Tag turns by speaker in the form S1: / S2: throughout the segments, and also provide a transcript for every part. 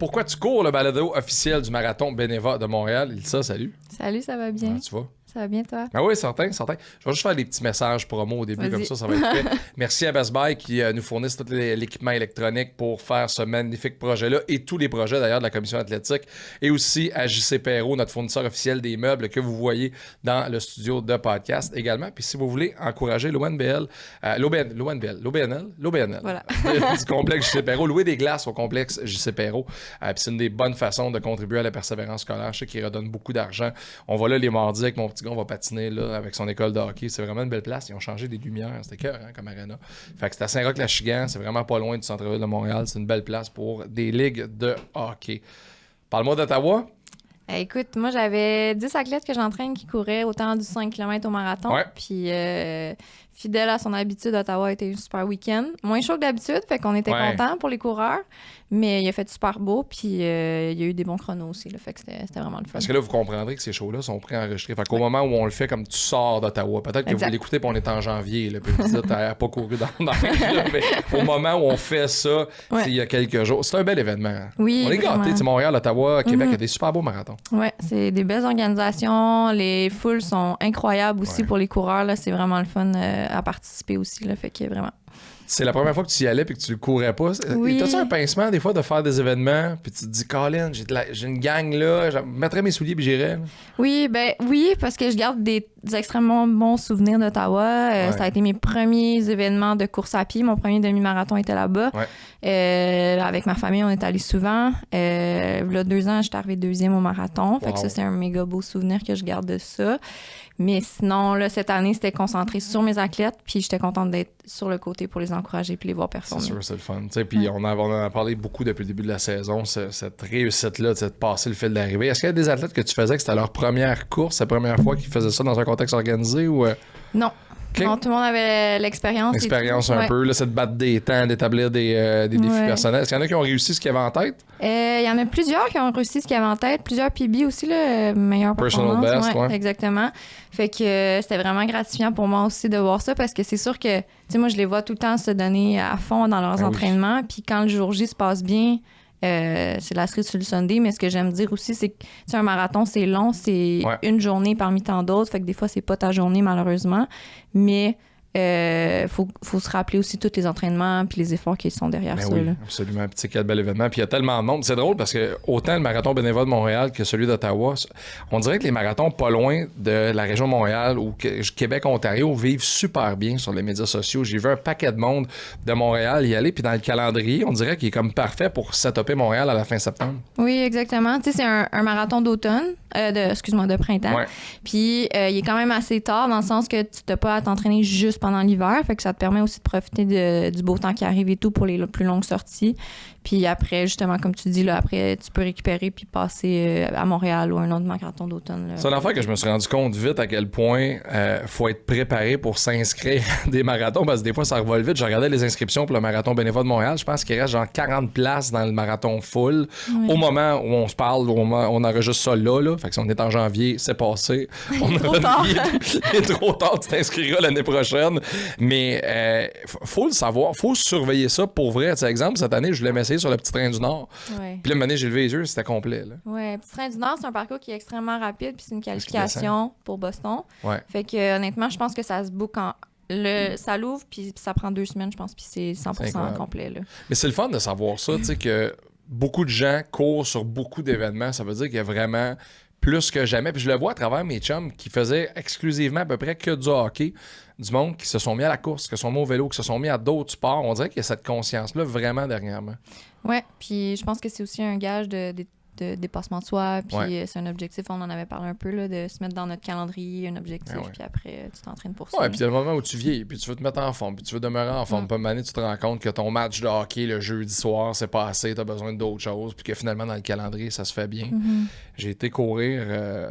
S1: Pourquoi tu cours, le balado officiel du Marathon Beneva de Montréal? Ilsa, salut.
S2: Salut, ça va bien?
S1: Comment tu vas?
S2: Ça va bien, toi?
S1: Ah oui, certain. Je vais juste faire des petits messages promo au début,
S2: Vas-y.
S1: comme ça va être fait. Merci à Best Buy qui nous fournissent tout l'équipement électronique pour faire ce magnifique projet-là et tous les projets d'ailleurs de la Commission athlétique. Et aussi à JC Perrault, notre fournisseur officiel des meubles que vous voyez dans le studio de podcast également. Puis si vous voulez encourager l'ONBL, l'OBNL,
S2: Voilà.
S1: du complexe JC Perrault, louer des glaces au complexe JC Perrault. Puis c'est une des bonnes façons de contribuer à la persévérance scolaire. Je sais qu'ils redonnent beaucoup d'argent. On va là les mardis avec mon petit gars, on va patiner là, avec son école de hockey. C'est vraiment une belle place. Ils ont changé des lumières. C'était cœur comme aréna. Fait que c'est à Saint-Roch-la-Chigan. C'est vraiment pas loin du centre-ville de Montréal. C'est une belle place pour des ligues de hockey. Parle-moi d'Ottawa.
S2: Écoute, moi, j'avais 10 athlètes que j'entraîne qui couraient autant du 5 km au marathon.
S1: Ouais.
S2: Puis, fidèle à son habitude, Ottawa a été un super week-end. Moins chaud que d'habitude, fait qu'on était
S1: Ouais.
S2: contents pour les coureurs. Mais il a fait super beau, puis il y a eu des bons chronos aussi. Là, fait que c'était vraiment le fun.
S1: Parce que là, vous comprendrez que ces shows-là sont préenregistrés. Fait qu'au moment où on le fait, comme tu sors d'Ottawa, peut-être que
S2: Exact.
S1: vous l'écoutez puis on est en janvier, là, puis vous dites, t'as pas couru dans là, mais au moment où on fait ça,
S2: Ouais.
S1: il y a quelques jours, c'est un bel événement.
S2: Oui,
S1: On est
S2: vraiment.
S1: gâtés. Tu sais, Montréal, Ottawa, Québec, il y a
S2: Mhm.
S1: des super beaux marathons.
S2: Ouais, c'est des belles organisations. Les foules sont incroyables aussi
S1: Ouais.
S2: pour les coureurs. Là, c'est vraiment le fun à participer aussi. Là, fait que vraiment.
S1: C'est la première fois que tu y allais puis que tu le courais pas.
S2: Oui.
S1: T'as-tu un pincement des fois de faire des événements puis tu te dis, Colin, j'ai une gang là, je mettrais mes souliers puis j'irais.
S2: Oui, parce que je garde des extrêmement bons souvenirs d'Ottawa.
S1: Ouais.
S2: Ça a été mes premiers événements de course à pied. Mon premier demi-marathon était là-bas.
S1: Ouais.
S2: Avec ma famille, on est allé souvent. Là, 2 ans, j'étais arrivée deuxième au marathon. Fait que
S1: Wow.
S2: ça, c'est un méga beau souvenir que je garde de ça. Mais sinon, là, cette année, c'était concentré sur mes athlètes. Puis j'étais contente d'être sur le côté pour les encourager puis les voir
S1: C'est
S2: performer.
S1: sûr, c'est le fun. Tu sais, puis on en a parlé beaucoup depuis le début de la saison, cette réussite-là, de passer le fil d'arrivée. Est-ce qu'il y a des athlètes que tu faisais que c'était leur première course, la première fois qu'ils faisaient ça dans un contexte organisé ou
S2: Non.
S1: OK?
S2: Non, tout le monde avait l'expérience. et
S1: L'expérience
S2: tout.
S1: un
S2: Ouais.
S1: peu, là, c'est de battre des temps, d'établir des défis
S2: Ouais.
S1: personnels. Est-ce qu'il y en a qui ont réussi ce qu'ils avaient en tête?
S2: Il y en a plusieurs qui ont réussi ce qu'ils avaient en tête, plusieurs PB aussi, là, meilleure
S1: Personal
S2: performance.
S1: best, ouais.
S2: Exactement. Fait que c'était vraiment gratifiant pour moi aussi de voir ça parce que c'est sûr que, tu sais, moi, je les vois tout le temps se donner à fond dans leurs
S1: Ah oui.
S2: entraînements. Puis quand le jour J se passe bien, c'est la cerise sur le Sunday. Mais ce que j'aime dire aussi, c'est que, tu sais, un marathon, c'est long, c'est
S1: Ouais.
S2: une journée parmi tant d'autres. Fait que des fois, c'est pas ta journée, malheureusement. Mais faut se rappeler aussi tous les entraînements puis les efforts qui sont derrière
S1: Ben
S2: ça.
S1: oui,
S2: Là.
S1: absolument. Puis tu sais, quel bel événement. Puis il y a tellement de monde. C'est drôle parce que autant le marathon bénévole de Montréal que celui d'Ottawa, on dirait que les marathons pas loin de la région de Montréal ou Québec-Ontario vivent super bien sur les médias sociaux. J'ai vu un paquet de monde de Montréal y aller. Puis dans le calendrier, on dirait qu'il est comme parfait pour setuper Montréal à la fin septembre.
S2: Oui, exactement. Tu sais, c'est un marathon d'automne, de printemps.
S1: Ouais.
S2: Puis, il est quand même assez tard dans le sens que tu n'as pas à t'entraîner juste pendant l'hiver. Fait que ça te permet aussi de profiter du beau temps qui arrive et tout pour les plus longues sorties. Puis après, justement, comme tu dis, là, après, tu peux récupérer puis passer à Montréal ou un autre marathon d'automne. Là.
S1: C'est une affaire que je me suis rendu compte vite à quel point faut être préparé pour s'inscrire à des marathons parce que des fois ça revole vite. Je regardais les inscriptions pour le marathon bénévole de Montréal. Je pense qu'il reste genre 40 places dans le marathon full.
S2: Oui.
S1: Au moment où on se parle, au moment où on enregistre ça là. Fait que si on est en janvier, c'est passé. On
S2: Trop tard.
S1: il est trop tard, tu t'inscriras l'année prochaine. Mais faut le savoir, faut surveiller ça pour vrai. Tu sais, exemple, cette année, je voulais m'essayer sur le petit train du Nord.
S2: Ouais.
S1: Puis là, une année, j'ai levé les yeux, c'était complet. Là.
S2: Ouais, Petit Train du Nord, c'est un parcours qui est extrêmement rapide puis c'est une qualification pour Boston.
S1: Ouais.
S2: Fait que honnêtement, je pense que ça se book ça l'ouvre puis ça prend 2 semaines, je pense, puis c'est 100%
S1: incroyable.
S2: complet. Là.
S1: Mais c'est le fun de savoir ça, tu sais, que beaucoup de gens courent sur beaucoup d'événements. Ça veut dire qu'il y a vraiment plus que jamais. Puis je le vois à travers mes chums qui faisaient exclusivement à peu près que du hockey, du monde qui se sont mis à la course, qui se sont mis au vélo, qui se sont mis à d'autres sports. On dirait qu'il y a cette conscience-là vraiment dernièrement.
S2: Ouais, puis je pense que c'est aussi un gage de dépassement de soi, puis
S1: Ouais.
S2: C'est un objectif, on en avait parlé un peu, là, de se mettre dans notre calendrier un objectif,
S1: Ah ouais.
S2: puis après, tu t'entraînes pour ça.
S1: Ouais, puis il y a le moment où tu vieillis, puis tu veux te mettre en forme, puis tu veux demeurer en forme. Pas une année, tu te rends compte que ton match de hockey le jeudi soir, c'est pas assez, t'as besoin d'autres choses, puis que finalement, dans le calendrier, ça se fait bien.
S2: Mhm.
S1: J'ai été courir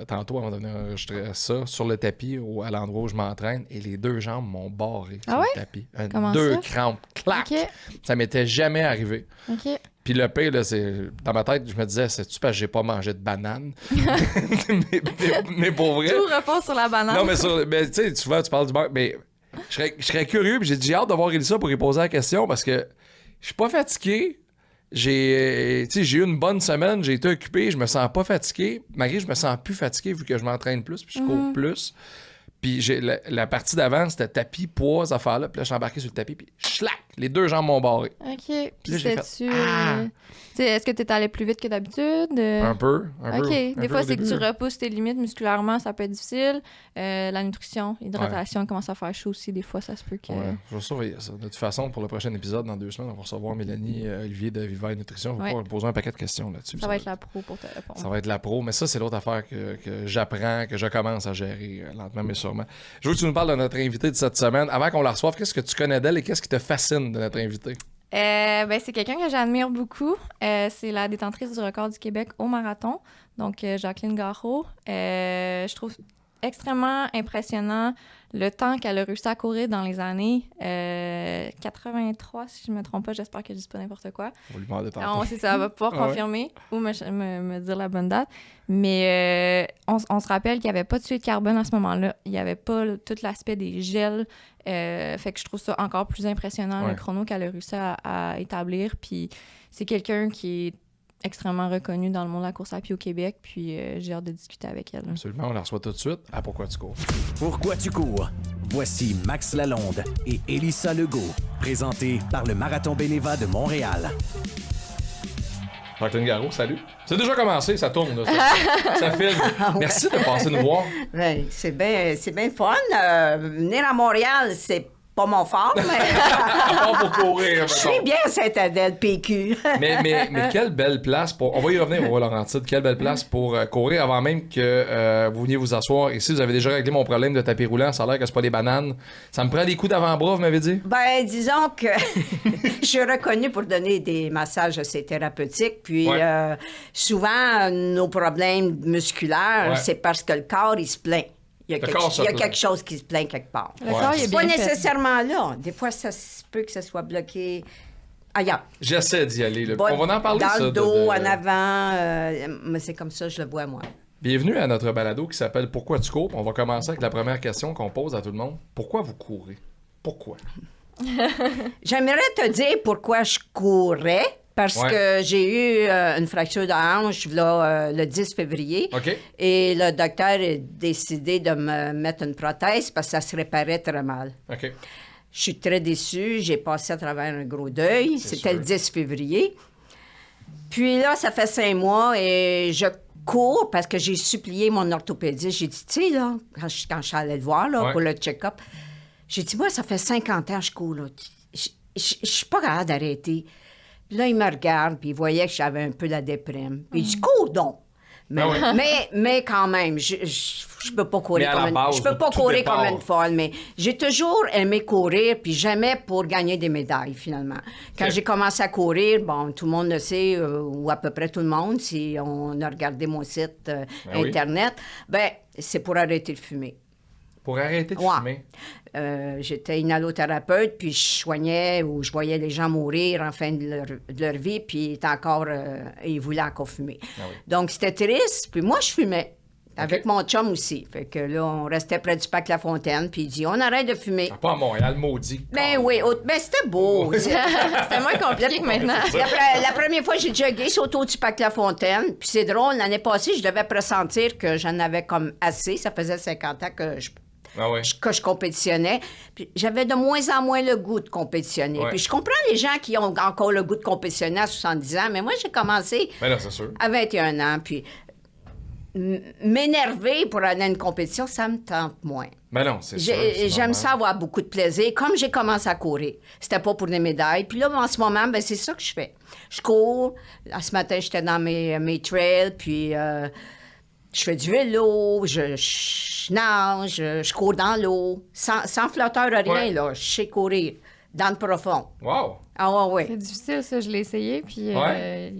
S1: tantôt avant de venir enregistrer ça sur le tapis à l'endroit où je m'entraîne et les 2 jambes m'ont barré sur
S2: Ah ouais?
S1: le tapis.
S2: Comment
S1: 2
S2: ça?
S1: crampes, clac!
S2: OK,
S1: Ça m'était jamais arrivé.
S2: OK.
S1: Puis le pire, là, c'est dans ma tête, je me disais, c'est-tu parce que j'ai pas mangé de banane? mais pour vrai.
S2: Tout repose sur la banane.
S1: Non, mais tu sais, souvent, tu parles du beurre, mais je serais curieux, puis j'ai hâte de voir Elisa pour lui poser la question parce que je suis pas fatigué, j'ai eu une bonne semaine, j'ai été occupé, je me sens pas fatigué. Malgré que je me sens plus fatigué vu que je m'entraîne plus puis je cours plus. Puis la partie d'avant, c'était tapis, poids, ces affaires-là. Puis là, je suis embarqué sur le tapis, puis schlac! Les 2 jambes m'ont barré.
S2: OK.
S1: Puis là, j'ai fait,
S2: c'était-tu... Est-ce que tu es allé plus vite que d'habitude?
S1: Un peu.
S2: OK. Des fois,
S1: au
S2: c'est que
S1: début.
S2: tu repousses tes limites musculairement, ça peut être difficile. La nutrition, l'hydratation commence à faire chaud aussi. Des fois, ça se peut que...
S1: Ouais, je vais surveiller ça. De toute façon, pour le prochain épisode, dans 2 semaines, on va recevoir Mélanie Olivier de Viva et Nutrition. Je vais pouvoir poser un paquet de questions là-dessus.
S2: Ça va être la pro pour te répondre.
S1: Ça va être la pro, mais ça, c'est l'autre affaire que j'apprends, que je commence à gérer lentement mais sûrement. Je veux que tu nous parles de notre invitée de cette semaine. Avant qu'on la reçoive, qu'est-ce que tu connais d'elle et qu'est-ce qui te fascine de notre invitée?
S2: C'est quelqu'un que j'admire beaucoup. C'est la détentrice du record du Québec au marathon, donc Jacqueline Gareau. Je trouve extrêmement impressionnant le temps qu'elle a réussi à courir dans les années 83, si je ne me trompe pas. J'espère que je ne dis pas n'importe quoi.
S1: On va lui demander tantôt.
S2: Ça va pouvoir confirmer ou me dire la bonne date. Mais on se rappelle qu'il n'y avait pas de suie de carbone à ce moment-là. Il n'y avait pas tout l'aspect des gels. Fait que je trouve ça encore plus impressionnant, le chrono qu'elle a réussi à établir. Puis c'est quelqu'un qui est extrêmement reconnue dans le monde de la course à pied au Québec, puis j'ai hâte de discuter avec elle.
S1: Absolument, on la reçoit tout de suite à Pourquoi tu cours.
S3: Pourquoi tu cours? Voici Max Lalonde et Élissa Legault, présentés par le Marathon Beneva de Montréal.
S1: Jacqueline Gareau, salut. C'est déjà commencé, ça tourne, là, ça filme. Merci de passer nous voir.
S4: Ben, c'est bien fun. Venir à Montréal, c'est pas mon fort, mais
S1: À part pour courir.
S4: je suis bien à Saint-Adèle, PQ.
S1: mais quelle belle place pour... On va y revenir, on va Laurentide. Quelle belle place pour courir avant même que vous veniez vous asseoir. Ici, vous avez déjà réglé mon problème de tapis roulant. Ça a l'air que c'est pas des bananes. Ça me prend des coups d'avant-bras, vous m'avez dit?
S4: Ben, disons que je suis reconnue pour donner des massages assez thérapeutiques. Puis souvent, nos problèmes musculaires, c'est parce que le corps, il se plaint. Il y a quelque chose qui se plaint quelque part.
S2: Le corps, il est
S4: C'est pas
S2: bien fait.
S4: nécessairement là. Des fois, ça se peut que ça soit bloqué ailleurs.
S1: J'essaie d'y aller. Là.
S4: Bon,
S1: On va en parler,
S4: dans
S1: ça.
S4: le dos, en avant. Mais c'est comme ça, je le vois, moi.
S1: Bienvenue à notre balado qui s'appelle Pourquoi tu cours? On va commencer avec la première question qu'on pose à tout le monde. Pourquoi vous courez? Pourquoi?
S4: J'aimerais te dire pourquoi je courais. Parce que j'ai eu une fracture de hanche là, le 10 février.
S1: OK.
S4: Et le docteur a décidé de me mettre une prothèse parce que ça se réparait très mal.
S1: OK.
S4: Je suis très déçue. J'ai passé à travers un gros deuil. C'était le 10 février. Puis là, ça fait 5 mois et je cours parce que j'ai supplié mon orthopédiste. J'ai dit, tu sais, là, quand je suis allée le voir là, pour le check-up, j'ai dit, moi, ça fait 50 ans que je cours. Là. Je suis pas capable d'arrêter. Puis là, il me regarde, puis il voyait que j'avais un peu la déprime. Puis il dit, cours donc. Mais quand même, je peux pas courir comme une folle, mais j'ai toujours aimé courir, puis jamais pour gagner des médailles, finalement. Quand j'ai commencé à courir, bon, tout le monde le sait, ou à peu près tout le monde, si on a regardé mon site Internet, c'est pour arrêter de fumer.
S1: Pour arrêter de fumer?
S4: J'étais inhalothérapeute, puis je soignais ou je voyais les gens mourir en fin de leur vie, puis ils voulaient encore fumer. Donc, c'était triste. Puis moi, je fumais. Avec mon chum aussi. Fait que là, on restait près du parc La Fontaine, puis il dit, on arrête de fumer.
S1: Pas à Montréal, maudit.
S4: Ben oui, c'était beau.
S2: C'était moins compliqué que maintenant.
S4: La première fois que j'ai jogué, c'est autour du parc La Fontaine. Puis c'est drôle, l'année passée, je devais pressentir que j'en avais comme assez. Ça faisait 50 ans que je compétitionnais. Puis j'avais de moins en moins le goût de compétitionner. Puis je comprends les gens qui ont encore le goût de compétitionner à 70 ans, mais moi, j'ai commencé à 21 ans. Puis m'énerver pour aller à une compétition, ça me tente moins.
S1: Mais non, c'est sûr.
S4: J'aime ça avoir beaucoup de plaisir. Comme j'ai commencé à courir, c'était pas pour des médailles. Puis là, en ce moment, c'est ça que je fais. Je cours. Ce matin, j'étais dans mes trails, puis je fais du vélo, je nage, je cours dans l'eau. Sans flotteur, rien, là. Je sais courir dans le profond.
S1: Wow!
S4: Ah ouais.
S2: C'est difficile, ça. Je l'ai essayé, puis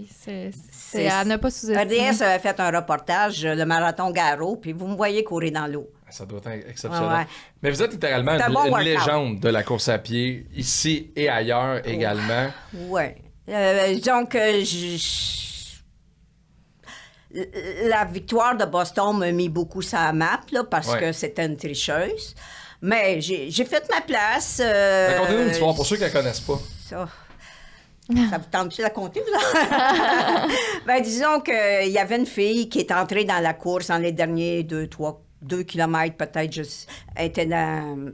S2: c'est à ne pas sous-estimer.
S4: RDS avait fait un reportage, le marathon Gareau, puis vous me voyez courir dans l'eau.
S1: Ça doit être exceptionnel. Mais vous êtes littéralement une légende de la course à pied, ici et ailleurs également.
S4: Oui. Donc, la victoire de Boston m'a mis beaucoup sur la map, là, parce que c'était une tricheuse. Mais j'ai fait ma place.
S1: Racontez-nous une histoire pour ceux qui ne la connaissent pas.
S4: Ça. Ça vous tente-tu de la compter, vous? Ben, disons qu'il y avait une fille qui est entrée dans la course dans les derniers 2 kilomètres, peut-être. Elle était dans...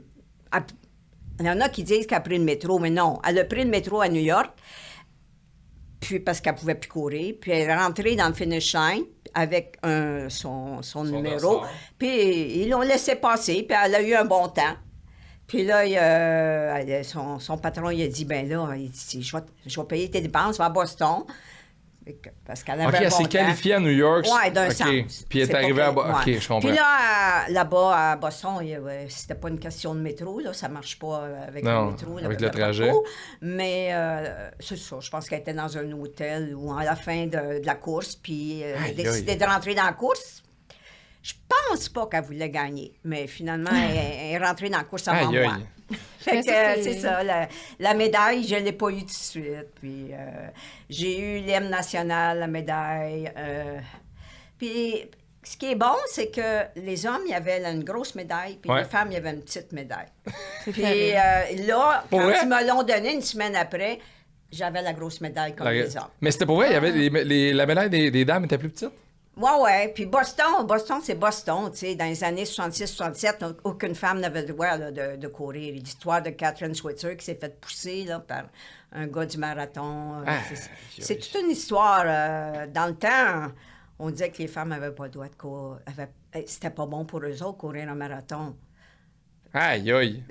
S4: Il y en a qui disent qu'elle a pris le métro, mais non. Elle a pris le métro à New York, puis parce qu'elle ne pouvait plus courir. Puis elle est rentrée dans le finish line avec son numéro.
S1: dossard.
S4: Puis ils l'ont laissé passer, puis elle a eu un bon temps. Puis là, son patron, il a dit, ben là, il dit, je vais payer tes dépenses, va à Boston. Parce qu'elle avait
S1: OK,
S4: un
S1: elle
S4: bon
S1: s'est
S4: temps.
S1: qualifiée à New York.
S4: Oui, d'un
S1: OK.
S4: sens.
S1: Puis elle est
S4: C'est
S1: arrivée
S4: pas
S1: à... OK,
S4: ouais.
S1: je comprends.
S4: Puis là, à Boston, c'était pas une question de métro, là, ça marche pas avec
S1: Non,
S4: le métro.
S1: avec le trajet.
S4: parcours. Mais c'est ça, je pense qu'elle était dans un hôtel ou à la fin de la course, puis elle a
S1: Aïe,
S4: décidé
S1: aïe.
S4: de rentrer dans la course. Je pense pas qu'elle voulait gagner, mais finalement, elle est rentrée dans la course avant
S1: Aïe,
S4: moi.
S1: aïe.
S4: Fait
S2: Mais
S4: que
S2: ça,
S4: c'est ça, la médaille, je ne l'ai pas eu tout de suite. Puis j'ai eu l'hymne national, la médaille. Puis ce qui est bon, c'est que les hommes, il y avait là, une grosse médaille, puis
S1: Ouais.
S4: les femmes, il y avait une petite médaille.
S2: C'est
S4: Puis
S2: terrible.
S4: là,
S1: Pour
S4: quand
S1: vrai?
S4: ils me l'ont donné une semaine après, j'avais la grosse médaille comme les hommes.
S1: Mais c'était pour vrai, il y avait la médaille des dames était plus petite?
S4: Ouais. Puis Boston, c'est Boston. Tu sais, dans les années 66-67, aucune femme n'avait le droit là, de courir. L'histoire de Catherine Switzer qui s'est faite pousser là, par un gars du marathon. C'est toute une histoire. Dans le temps, on disait que les femmes n'avaient pas le droit de courir. C'était pas bon pour eux autres courir un marathon.
S1: Aïe, aïe.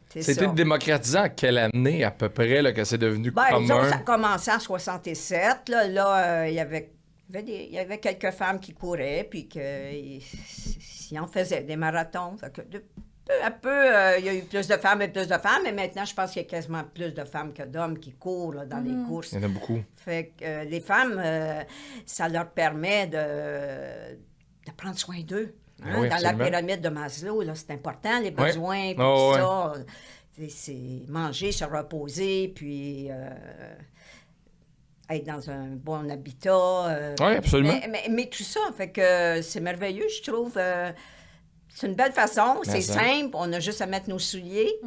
S4: C'est
S1: C'était
S4: ça.
S1: démocratisant à quelle année, à peu près, là, que c'est devenu
S4: Ben, disons,
S1: commun?
S4: ça a commencé en 67. Là, il y avait quelques femmes qui couraient, puis qu'ils en faisaient des marathons. Fait que peu à peu, il y a eu plus de femmes et plus de femmes, mais maintenant, je pense qu'il y a quasiment plus de femmes que d'hommes qui courent là, dans les courses.
S1: Il y en a beaucoup.
S4: Fait que les femmes, ça leur permet de prendre soin d'eux. Hein?
S1: Oui,
S4: Dans
S1: absolument.
S4: la pyramide de Maslow, là, c'est important, les besoins, puis
S1: Oh,
S4: tout
S1: ouais.
S4: ça. C'est manger, se reposer, puis être dans un bon habitat.
S1: Oui, absolument.
S4: Mais tout ça, fait que c'est merveilleux, je trouve. C'est une belle façon, c'est
S1: ça.
S4: simple, on a juste à mettre nos souliers.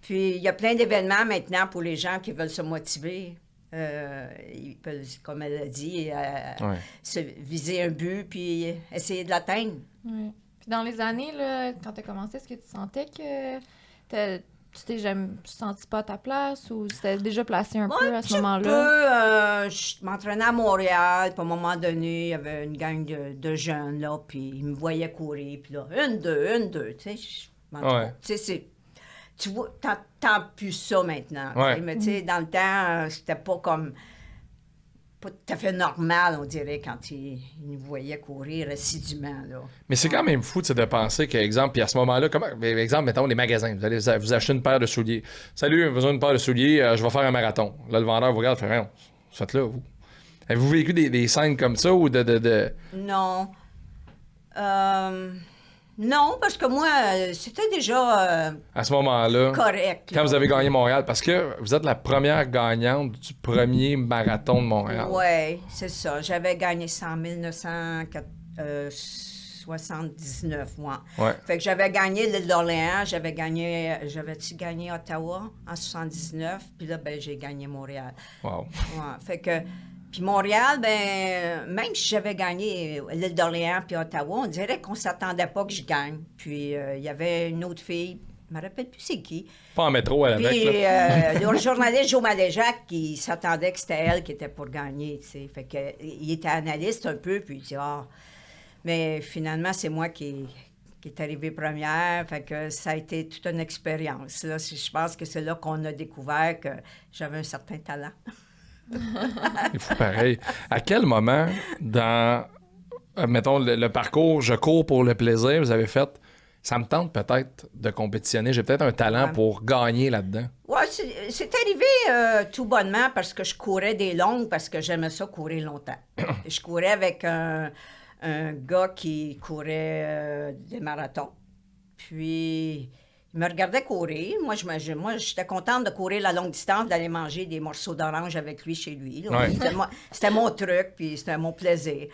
S4: Puis il y a plein d'événements maintenant pour les gens qui veulent se motiver. Ils peuvent, comme elle a dit,
S1: Ouais.
S4: se viser un but puis essayer de l'atteindre.
S2: Ouais. Puis dans les années, là, quand tu as commencé, est-ce que tu sentais que tu t'es jamais senti pas à ta place ou c'était déjà placé un peu à ce moment-là?
S4: Je m'entraînais à Montréal, puis à un moment donné, il y avait une gang de jeunes, là, puis ils me voyaient courir, puis là, une, deux, tu sais,
S1: Ouais.
S4: tu sais, tu vois, t'entends plus ça maintenant, tu sais,
S1: Ouais.
S4: mais tu sais, dans le temps, c'était pas comme, pas tout à fait normal, on dirait, quand ils nous voyaient courir assidûment, là.
S1: Mais c'est quand même fou tu sais, de penser qu'exemple, puis à ce moment-là, exemple, mettons les magasins, vous allez vous acheter une paire de souliers. Salut, j'ai besoin d'une paire de souliers, je vais faire un marathon. Là, le vendeur vous regarde, fait rien, faites-le, vous. Avez-vous vécu des scènes comme ça ou de...
S4: Non. Non, parce que moi, c'était déjà
S1: À ce moment-là,
S4: correct.
S1: quand
S4: là.
S1: vous avez gagné Montréal, parce que vous êtes la première gagnante du premier marathon de Montréal.
S4: Oui, c'est ça. J'avais gagné ça en 1979, moi.
S1: Ouais.
S4: Fait que j'avais gagné l'île d'Orléans, j'avais-tu gagné Ottawa en 79, puis là, ben, j'ai gagné Montréal.
S1: Wow.
S4: Ouais, fait que, puis Montréal, ben, même si j'avais gagné l'île d'Orléans puis Ottawa, on dirait qu'on s'attendait pas que je gagne. Puis il y avait une autre fille, je me rappelle plus c'est qui.
S1: Pas en métro à
S4: Puis
S1: avec, là.
S4: le journaliste Joe Maléjac, qui s'attendait que c'était elle qui était pour gagner, tu sais. Fait que, il était analyste un peu, puis il dit « Ah... » Mais finalement, c'est moi qui est arrivée première, fait que ça a été toute une expérience. Là, je pense que c'est là qu'on a découvert que j'avais un certain talent.
S1: Il faut pareil. À quel moment dans, mettons, le parcours « Je cours pour le plaisir », vous avez fait « Ça me tente peut-être de compétitionner, j'ai peut-être un talent
S4: Ouais.
S1: pour gagner là-dedans. »
S4: Oui, c'est arrivé tout bonnement parce que je courais des longues, parce que j'aimais ça courir longtemps. Je courais avec un gars qui courait des marathons. Puis, il me regardait courir. Moi, j'étais contente de courir la longue distance, d'aller manger des morceaux d'orange avec lui chez lui. Là.
S1: Ouais.
S4: C'était mon truc, puis c'était mon plaisir.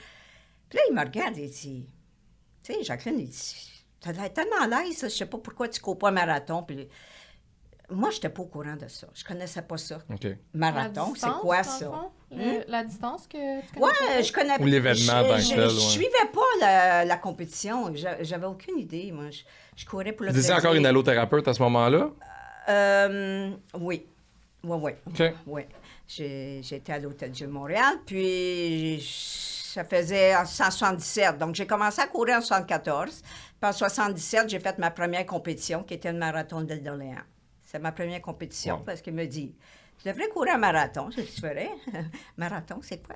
S4: Puis là, il me regarde et dit, tu sais, Jacqueline, il dit, t'as l'air tellement à l'aise, je sais pas pourquoi tu cours pas un marathon. Puis moi, je n'étais pas au courant de ça. Je connaissais pas ça.
S1: OK.
S4: Marathon, c'est quoi ça?
S2: La distance que tu connais?
S4: Ouais, je connais pas.
S1: Ou l'événement en tant que tel,
S4: Je suivais pas la compétition. J'avais aucune idée, moi. Je courais pour le
S1: Tu étais
S4: plaisir.
S1: encore une allothérapeute à ce moment-là?
S4: Oui. Oui.
S1: OK.
S4: Oui. J'étais à l'Hôtel Dieu de Montréal, puis ça faisait en 177. Donc, j'ai commencé à courir en 74. Puis en 77, j'ai fait ma première compétition, qui était le marathon de d'Orléans. C'est ma première compétition,
S1: Wow.
S4: parce qu'il me dit, tu devrais courir un marathon. Je dis, tu ferais? Marathon, c'est quoi?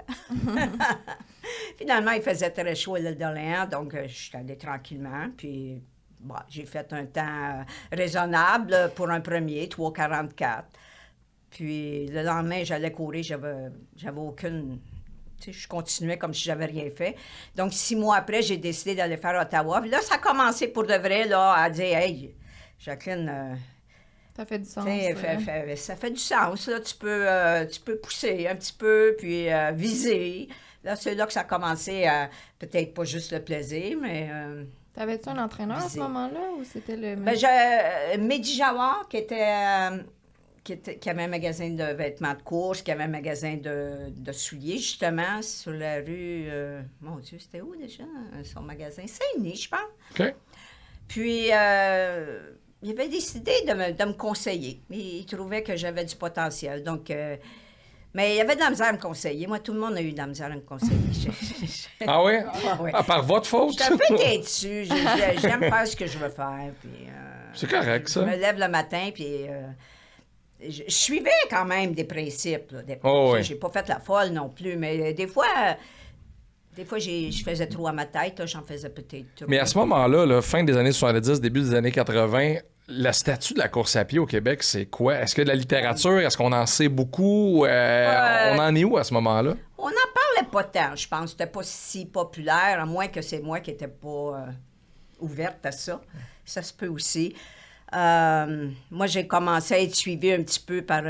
S4: Finalement, il faisait très chaud à l'île d'Orléans, donc je suis allée tranquillement, puis bon, j'ai fait un temps raisonnable pour un premier, 3,44. Puis le lendemain, j'allais courir, j'avais aucune... Tu sais, je continuais comme si j'avais rien fait. Donc, 6 mois après, j'ai décidé d'aller faire Ottawa. Puis là, ça a commencé pour de vrai, là, à dire, « Hey, Jacqueline...
S2: Ça fait du sens.
S4: ça fait du sens, là. Tu peux pousser un petit peu, puis viser. » Là, c'est là que ça a commencé à... Peut-être pas juste le plaisir, mais...
S2: T'avais-tu un entraîneur à ce
S4: Visé.
S2: moment-là, ou c'était le...
S4: Ben, Mehdi Jawar, qui avait un magasin de vêtements de course, qui avait un magasin de souliers, justement, sur la rue... mon Dieu, c'était où déjà, son magasin? Saint-Denis, je pense.
S1: OK.
S4: Puis, il avait décidé de me conseiller. Il trouvait que j'avais du potentiel. Donc, mais il avait de la misère à me conseiller. Moi, tout le monde a eu de la misère à me conseiller.
S1: Ah oui?
S4: Ah ouais.
S1: Ah, par votre faute?
S4: Je suis un peu têtue. J'aime faire ce que je veux faire. Puis,
S1: C'est correct, ça.
S4: Je me lève le matin, puis... je suivais quand même des principes. Là.
S1: Oh, oui.
S4: J'ai pas fait la folle non plus, mais des fois, je faisais trop à ma tête. Là, j'en faisais peut-être trop.
S1: Mais à ce moment-là, là, fin des années 70, début des années 80, le statut de la course à pied au Québec, c'est quoi? Est-ce que de la littérature, est-ce qu'on en sait beaucoup? On en est où à ce moment-là?
S4: On n'en parlait pas tant, je pense. C'était pas si populaire, à moins que c'est moi qui n'étais pas ouverte à ça. Ça se peut aussi. Moi, j'ai commencé à être suivie un petit peu par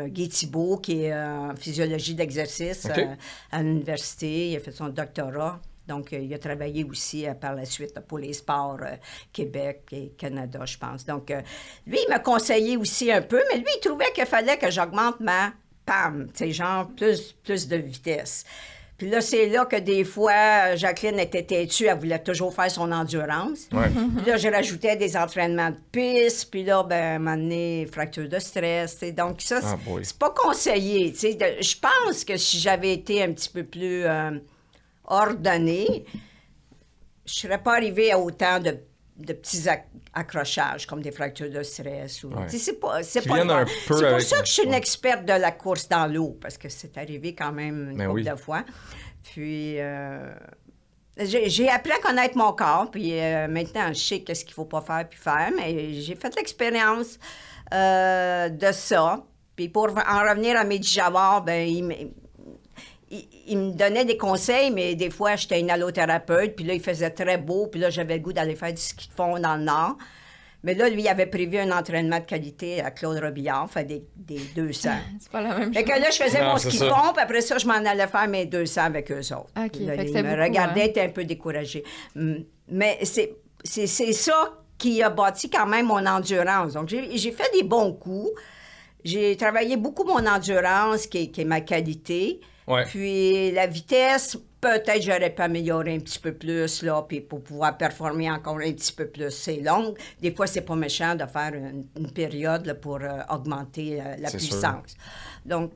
S4: Guy Thibault, qui est en physiologie d'exercice
S1: OK.
S4: à l'université. Il a fait son doctorat. Donc, il a travaillé aussi par la suite pour les sports Québec et Canada, je pense. Donc, lui, il m'a conseillé aussi un peu, mais lui, il trouvait qu'il fallait que j'augmente ma PAM, tu sais, genre plus de vitesse. Puis là, c'est là que des fois, Jacqueline était têtue, elle voulait toujours faire son endurance.
S1: Ouais.
S4: Puis là, je rajoutais des entraînements de piste, puis là, ben, à un moment donné, fracture de stress. T'sais. Donc ça,
S1: Ah, boy.
S4: c'est pas conseillé. T'sais. Je pense que si j'avais été un petit peu plus ordonnée, je serais pas arrivée à autant de petits accrochages, comme des fractures de stress. Ou,
S1: Ouais.
S4: C'est pas,
S1: Qui
S4: pas
S1: viennent
S4: le fun.
S1: un peu
S4: C'est pour
S1: avec-
S4: ça que je suis une
S1: ouais.
S4: experte de la course dans l'eau, parce que c'est arrivé quand même une
S1: Ben
S4: couple
S1: oui.
S4: de fois. Puis, j'ai appris à connaître mon corps, puis maintenant, je sais qu'est-ce qu'il faut pas faire puis faire, mais j'ai fait l'expérience de ça. Puis pour en revenir à Mehdi Jawar, ben, il me donnait des conseils, mais des fois, j'étais une allothérapeute, puis là, il faisait très beau, puis là, j'avais le goût d'aller faire du ski de fond dans le Nord. Mais là, lui, il avait prévu un entraînement de qualité à Claude Robillard, fait des 200.
S2: C'est pas la même
S4: Fait
S2: chose.
S4: que là, je faisais
S1: Non,
S4: mon
S1: c'est
S4: ski de
S1: ça.
S4: fond, puis après ça, je m'en allais faire mes 200 avec eux autres.
S2: OK,
S4: Puis là,
S2: fait que
S4: ils
S2: c'est
S4: me
S2: beaucoup,
S4: regardaient,
S2: hein.
S4: étaient un peu découragés. Mais c'est ça qui a bâti quand même mon endurance. Donc, j'ai fait des bons coups. J'ai travaillé beaucoup mon endurance, qui est ma qualité.
S1: Ouais.
S4: Puis la vitesse, peut-être j'aurais pu améliorer un petit peu plus, là, puis pour pouvoir performer encore un petit peu plus. C'est long. Des fois, c'est pas méchant de faire une période là, pour augmenter la
S1: C'est
S4: puissance. Donc,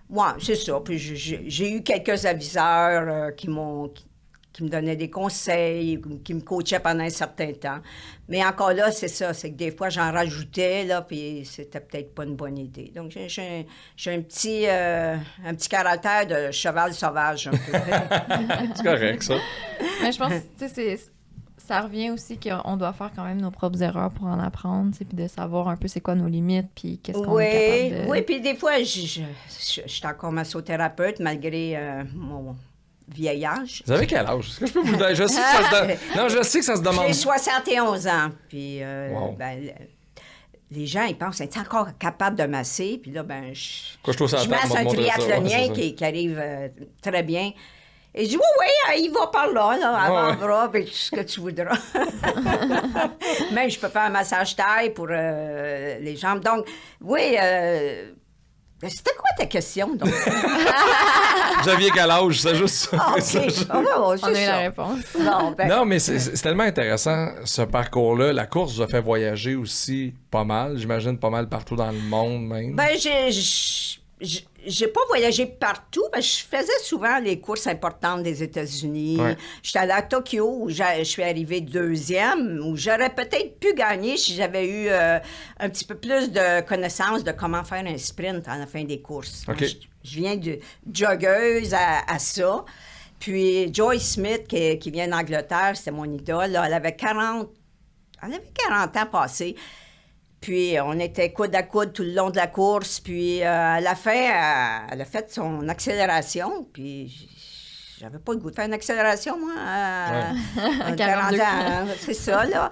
S4: ouais, c'est ça. Puis j'ai eu quelques aviseurs qui me donnaient des conseils, qui me coachaient pendant un certain temps. Mais encore là, c'est ça, c'est que des fois, j'en rajoutais, là, puis c'était peut-être pas une bonne idée. Donc, j'ai un petit caractère de cheval sauvage, un peu.
S1: C'est correct, ça.
S2: Mais je pense que tu sais, ça revient aussi qu'on doit faire quand même nos propres erreurs pour en apprendre, tu sais, puis de savoir un peu c'est quoi nos limites, puis qu'est-ce qu'on est capable de...
S4: Oui, puis des fois, je suis encore massothérapeute, malgré mon vieil âge.
S1: Vous avez quel âge? Est-ce que je peux vous dire? Je sais que ça se Non, je sais que ça se demande.
S4: J'ai 71 ans, puis
S1: Wow.
S4: les gens, ils pensent, es-tu encore capable de masser? Puis là, ben,
S1: Quoi, je trouve ça à
S4: je
S1: la table,
S4: masse un
S1: montrer ça, ouais,
S4: triathlonien
S1: c'est ça.
S4: qui arrive très bien. Et je dis, oui, il va par là, avant-bras, puis tout ce que tu voudras. Même, je peux faire un massage taille pour les jambes. Donc, oui, c'était quoi ta question, donc?
S1: Vous aviez quel âge? C'est juste ça.
S4: Ah, OK.
S2: On a eu la réponse.
S1: Non, mais c'est tellement intéressant, ce parcours-là. La course vous a fait voyager aussi pas mal. J'imagine pas mal partout dans le monde, même.
S4: Ben, j'ai pas voyagé partout, mais je faisais souvent les courses importantes des États-Unis.
S1: Ouais.
S4: J'étais allée à Tokyo, où je suis arrivée 2e, où j'aurais peut-être pu gagner si j'avais eu un petit peu plus de connaissances de comment faire un sprint à la fin des courses.
S1: OK.
S4: Moi, je viens de joggeuse à ça. Puis Joyce Smith, qui vient d'Angleterre, c'était mon idole, là, elle avait 40 ans passés. Puis on était coude à coude tout le long de la course. Puis à la fin, elle a fait son accélération. Puis j'avais pas le goût de faire une accélération, moi. À
S2: 42
S4: ans, c'est ça, là.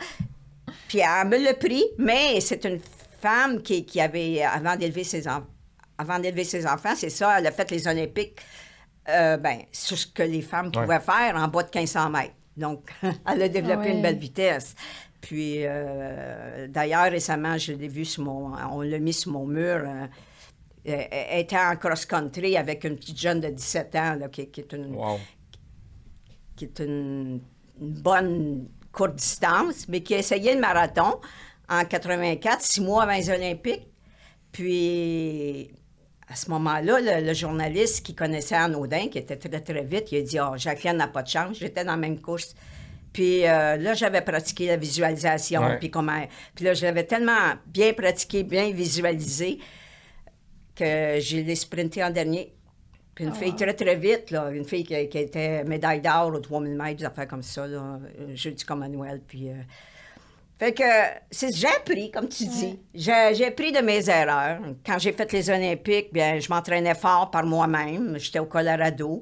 S4: Puis elle me l'a pris, mais c'est une femme qui avait, avant d'élever ses enfants, c'est ça, elle a fait les Olympiques, sur ce que les femmes pouvaient faire en bas de 1500 mètres. Donc, elle a développé une belle vitesse. Puis, d'ailleurs, récemment, je l'ai vu on l'a mis sur mon mur. Elle était en cross-country avec une petite jeune de 17 ans, là, qui est une bonne courte distance, mais qui a essayé le marathon en 84, 6 mois avant les Olympiques. Puis, à ce moment-là, le journaliste qui connaissait Anne Audin, qui était très, très vite, il a dit « Jacqueline n'a pas de chance. » J'étais dans la même course. Puis là, j'avais pratiqué la visualisation.
S1: Ouais.
S4: Puis là, je l'avais tellement bien pratiqué, bien visualisé, que je l'ai sprinté en dernier. Puis une fille très, très vite, là, une fille qui était médaille d'or aux 3000 mètres, des affaires comme ça, là, jeudi Commonwealth. Puis, fait que j'ai appris, comme tu dis. J'ai appris de mes erreurs. Quand j'ai fait les Olympiques, bien, je m'entraînais fort par moi-même. J'étais au Colorado.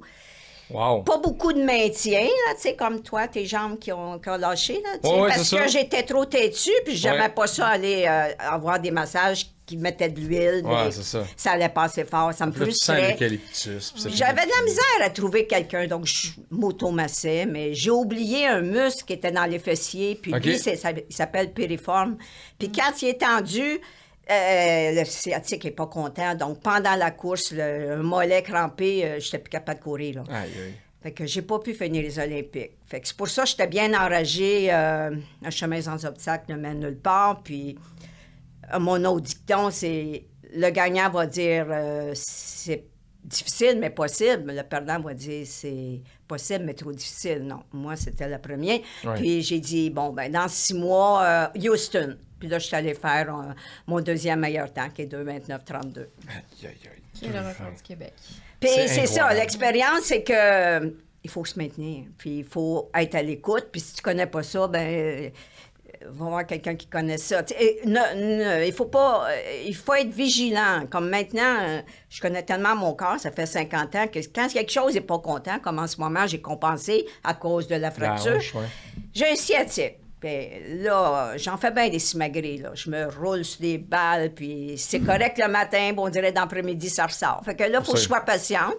S1: Wow.
S4: Pas beaucoup de maintien, là, tu sais, comme toi, tes jambes qui ont lâché, là, tu sais, parce que j'étais trop têtue, puis j'aimais pas ça aller avoir des massages qui mettaient de l'huile.
S1: Ouais, c'est ça.
S4: Ça allait pas assez fort, ça me
S1: Là, tu sens
S4: frustrait.
S1: l'eucalyptus.
S4: J'avais de la misère à trouver quelqu'un, donc je m'automassais, mais j'ai oublié un muscle qui était dans les fessiers, puis lui, il s'appelle piriforme. Puis quand il est tendu, le sciatique n'est pas content. Donc, pendant la course, le mollet crampé, je n'étais plus capable de courir. Là.
S1: Aïe, aïe.
S4: Fait que j'ai pas pu finir les Olympiques. Fait que c'est pour ça que j'étais bien enragée. Un chemin sans obstacle ne mène nulle part. Puis, mon autre dicton, c'est le gagnant va dire c'est difficile, mais possible. Le perdant va dire c'est possible, mais trop difficile. Non, moi, c'était le premier.
S1: Ouais.
S4: Puis, j'ai dit, bon, ben dans 6 mois, Houston. Puis là, je suis allée faire mon deuxième meilleur temps, qui est 2,29,32.
S1: Aïe, aïe, aïe.
S2: Qui est le record du Québec.
S4: Puis c'est ça,
S1: incroyable.
S4: l'expérience, c'est que il faut se maintenir. Puis il faut être à l'écoute. Puis si tu connais pas ça, ben va voir quelqu'un qui connaît ça. Il faut être vigilant. Comme maintenant, je connais tellement mon corps, ça fait 50 ans, que quand quelque chose n'est pas content, comme en ce moment, j'ai compensé à cause de la fracture,
S1: hanche, ouais.
S4: j'ai un sciatique. Puis là, j'en fais bien des simagrées, là. Je me roule sur des balles, puis c'est correct le matin, bon, on dirait d'après-midi, ça ressort. Fait que là, il faut que je sois patiente.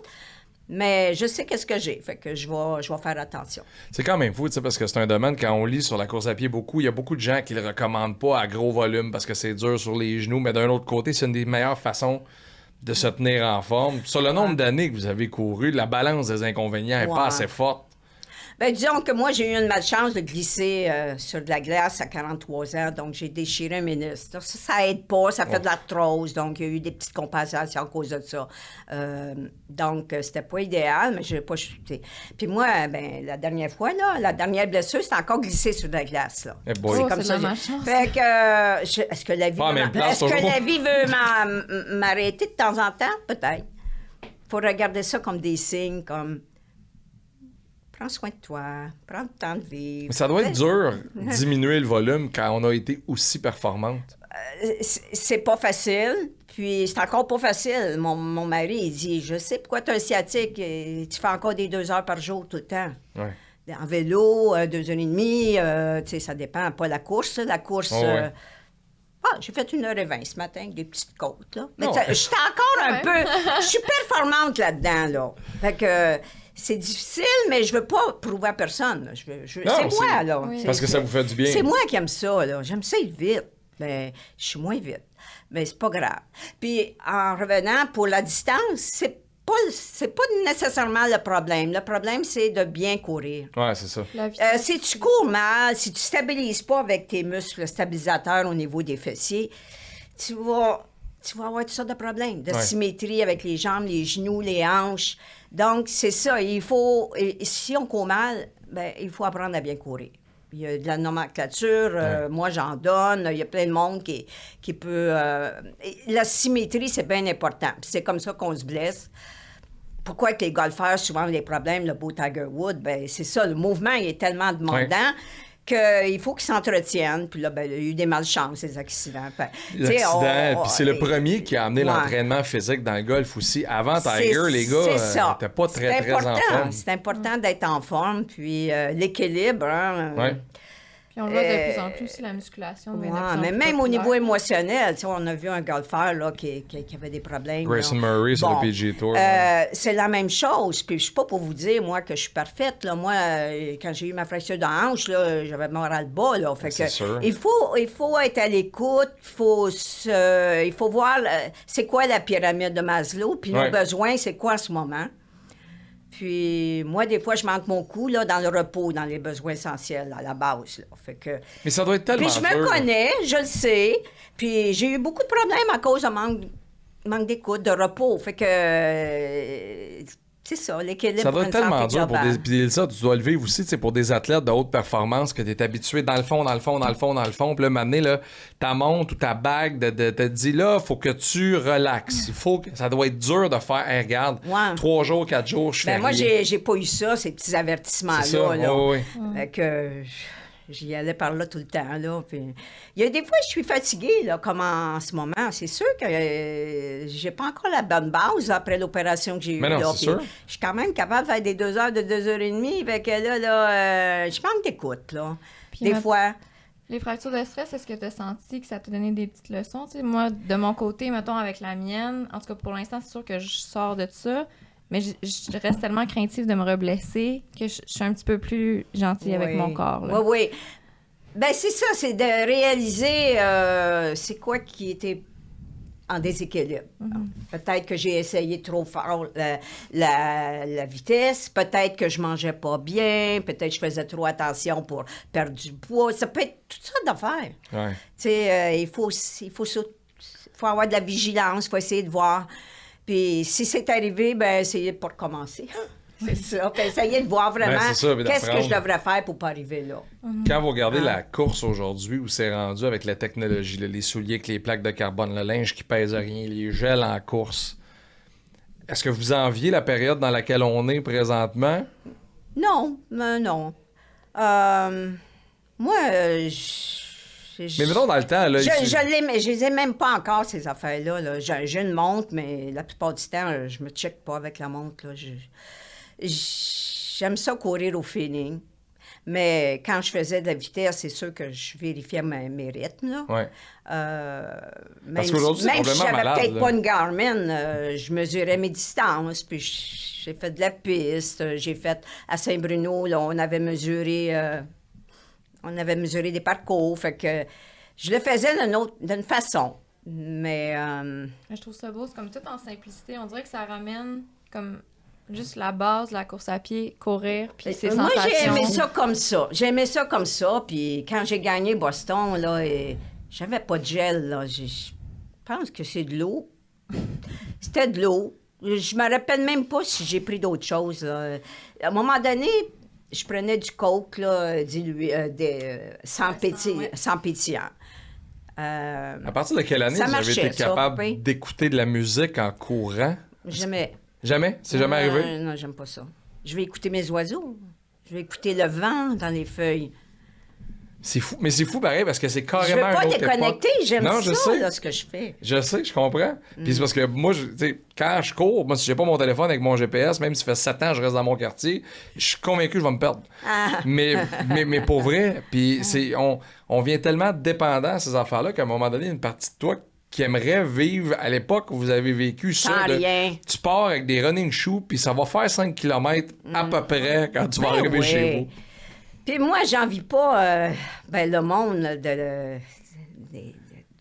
S4: Mais je sais qu'est-ce que j'ai. Fait que je vais faire attention.
S1: C'est quand même fou, tu sais, parce que c'est un domaine, quand on lit sur la course à pied beaucoup, il y a beaucoup de gens qui le recommandent pas à gros volume parce que c'est dur sur les genoux, mais d'un autre côté, c'est une des meilleures façons de se tenir en forme. Sur le nombre d'années que vous avez couru, la balance des inconvénients n'est pas assez forte.
S4: Bien, disons que moi, j'ai eu une malchance de glisser sur de la glace à 43 ans, donc j'ai déchiré un ménisque. Ça aide pas, ça fait de l'arthrose, donc il y a eu des petites compensations à cause de ça. Donc, c'était pas idéal, mais je n'ai pas chuté. Puis moi, ben la dernière fois, là, la dernière blessure, c'était encore glissé sur de la glace, là.
S1: Eh boy.
S2: Oh,
S4: comme
S2: c'est
S4: ça.
S2: de la malchance.
S4: Fait que, est-ce que la vie,
S1: Pas en même place,
S4: est-ce que
S1: toujours.
S4: la vie veut m'arrêter de temps en temps? Peut-être. Faut regarder ça comme des signes, comme... Prends soin de toi, prends le temps de vivre.
S1: Mais ça doit être dur, diminuer le volume quand on a été aussi performante.
S4: C'est pas facile, puis c'est encore pas facile. Mon mari, il dit, je sais pourquoi tu as un sciatique, et tu fais encore des 2 heures par jour tout le temps.
S1: Ouais.
S4: En vélo, 2h30, tu sais, ça dépend, pas la course. La course,
S1: Oh, ouais.
S4: j'ai fait 1h20 ce matin avec des petites côtes, là. Mais
S1: Non.
S4: j'étais encore un peu... Je suis performante là-dedans, là. Fait que c'est difficile, mais je veux pas prouver à personne. Là.
S1: Non,
S4: c'est moi, là.
S2: Oui.
S1: Parce que ça vous fait du bien.
S4: C'est moi qui aime ça, là. J'aime ça être vite. Ben, je suis moins vite. Mais c'est pas grave. Puis, en revenant, pour la distance, c'est pas nécessairement le problème. Le problème, c'est de bien courir.
S1: Ouais, c'est ça.
S4: Si tu cours mal, si tu stabilises pas avec tes muscles stabilisateurs au niveau des fessiers, tu vas avoir toutes sortes de problèmes, de symétrie avec les jambes, les genoux, les hanches. Donc, c'est ça. Si on court mal, ben, il faut apprendre à bien courir. Il y a de la nomenclature, moi j'en donne, il y a plein de monde qui peut... la symétrie, c'est bien important. Puis c'est comme ça qu'on se blesse. Pourquoi que les golfeurs, souvent, ont des problèmes, le beau Tiger Woods, ben c'est ça, le mouvement il est tellement demandant qu'il faut qu'ils s'entretiennent. Puis là, ben, il y a eu des malchances, des accidents.
S1: L'accident, puis c'est le premier qui a amené l'entraînement physique dans le golf aussi. Avant Tiger, les gars n'étaient pas très en forme.
S4: C'est important d'être en forme, puis l'équilibre. Hein,
S2: Puis on le voit de plus en plus aussi, la musculation.
S4: Mais même au niveau émotionnel, on a vu un golfeur là, qui avait des problèmes.
S1: Grayson Murray sur le PGA Tour.
S4: C'est la même chose. Puis je suis pas pour vous dire, moi, que je suis parfaite. Là. Moi, quand j'ai eu ma fracture de hanche, là, j'avais le moral bas. Là. Fait que,
S1: sûr.
S4: il faut être à l'écoute. Il faut voir c'est quoi la pyramide de Maslow. Puis nos besoins, c'est quoi en ce moment. Puis, moi, des fois, je manque mon coup là, dans le repos, dans les besoins essentiels, à la base. Là. Fait que...
S1: Mais ça doit être tellement
S4: Puis, je me connais, je le sais. Puis, j'ai eu beaucoup de problèmes à cause de manque d'écoute, de repos. Fait que... c'est ça, l'équilibre.
S1: Ça doit être tellement dur pour puis ça, tu dois le vivre aussi, pour des athlètes de haute performance que tu es habitué dans le fond. Puis là, maintenant, là, ta montre ou ta bague te dit là, faut que tu relaxes. Ça doit être dur de faire, hey, regarde, 3 jours, 4 jours, je fais rien.
S4: Moi, j'ai pas eu ça, ces petits avertissements-là.
S1: C'est ça,
S4: là. Fait que j'y allais par là tout le temps. Là, puis... Il y a des fois, je suis fatiguée, là, comme en ce moment. C'est sûr que j'ai pas encore la bonne base là, après l'opération que j'ai eue.
S1: Mais non,
S4: là,
S1: c'est sûr.
S4: Je suis quand même capable de faire des 2 heures de 2h30. Fait que là je manque d'écoute. Là.
S2: Puis
S4: des fois...
S2: Les fractures de stress, est-ce que tu as senti que ça t'a donné des petites leçons? T'sais, moi, de mon côté, mettons, avec la mienne, en tout cas, pour l'instant, c'est sûr que je sors de ça. Mais je reste tellement craintive de me reblesser que je suis un petit peu plus gentille avec mon corps. Là.
S4: Oui. Ben c'est ça, c'est de réaliser c'est quoi qui était en déséquilibre. Peut-être que j'ai essayé trop fort la vitesse, peut-être que je mangeais pas bien, peut-être que je faisais trop attention pour perdre du poids. Ça peut être toutes sortes d'affaires.
S1: Ouais.
S4: Tu sais, il faut avoir de la vigilance, il faut essayer de voir. Puis si c'est arrivé, ben essayer de pas recommencer. C'est ça. Puis essayer de voir vraiment qu'est-ce que je devrais faire pour pas arriver là.
S1: Quand vous regardez la course aujourd'hui, où c'est rendu avec la technologie, là, les souliers avec les plaques de carbone, le linge qui pèse rien, les gels en course, est-ce que vous enviez la période dans laquelle on est présentement?
S4: Non. Moi,
S1: mais mettons dans le temps, là...
S4: Je les ai même pas encore, ces affaires-là. Là. J'ai une montre, mais la plupart du temps, je me check pas avec la montre. Là. J'aime ça courir au feeling. Mais quand je faisais de la vitesse, c'est sûr que je vérifiais mes rythmes. Là.
S1: Ouais.
S4: Parce
S1: qu'aujourd'hui, c'est
S4: si j'avais
S1: malade,
S4: peut-être
S1: là.
S4: pas une Garmin, je mesurais mes distances. Puis j'ai fait de la piste. J'ai fait à Saint-Bruno, là, on avait mesuré des parcours. Fait que je le faisais d'une façon. Mais
S2: je trouve ça beau. C'est comme tout en simplicité. On dirait que ça ramène comme... juste la base, la course à pied, courir, puis ses sensations.
S4: Moi, j'ai aimé ça comme ça. J'ai aimé ça comme ça, puis quand j'ai gagné Boston, là, j'avais pas de gel, là. Je pense que c'est de l'eau. C'était de l'eau. Je me rappelle même pas si j'ai pris d'autres choses, là. À un moment donné, je prenais du coke, là, dilué, sans pétillant.
S1: À partir de quelle année vous avez été capable d'écouter de la musique en courant?
S4: Jamais.
S1: Jamais? C'est jamais arrivé?
S4: Non, j'aime pas ça. Je vais écouter mes oiseaux. Je vais écouter le vent dans les feuilles.
S1: C'est fou. Mais c'est fou pareil parce que c'est carrément
S4: je veux pas déconnecter. J'aime ça, là, ce que je fais.
S1: Je sais, je comprends. Puis c'est parce que moi, quand je cours, moi, si j'ai pas mon téléphone avec mon GPS, même si ça fait 7 ans que je reste dans mon quartier, je suis convaincu que je vais me perdre. Mais pour vrai, puis on vient tellement dépendant à ces affaires-là qu'à un moment donné, une partie de toi qui aimeraient vivre à l'époque où vous avez vécu ça?
S4: Sans rien.
S1: Tu pars avec des running shoes, puis ça va faire 5 km à peu près quand tu vas arriver
S4: oui.
S1: chez vous.
S4: Puis moi, j'envie pas le monde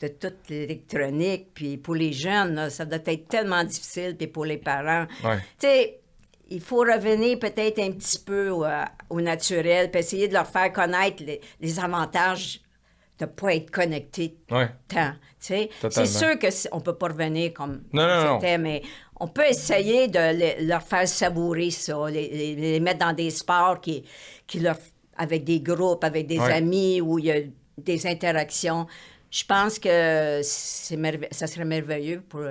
S4: de toute l'électronique. Puis pour les jeunes, là, ça doit être tellement difficile. Puis pour les parents.
S1: Ouais.
S4: Tu sais, il faut revenir peut-être un petit peu au naturel, puis essayer de leur faire connaître les avantages de ne pas être connecté
S1: Ouais.
S4: tant. C'est
S1: Totalement.
S4: sûr qu'on ne peut pas revenir comme
S1: Non.
S4: c'était, mais on peut essayer de leur faire savourer ça, les mettre dans des sports qui leur, avec des groupes, avec des
S1: Ouais.
S4: amis, où il y a des interactions. Je pense que ça serait merveilleux pour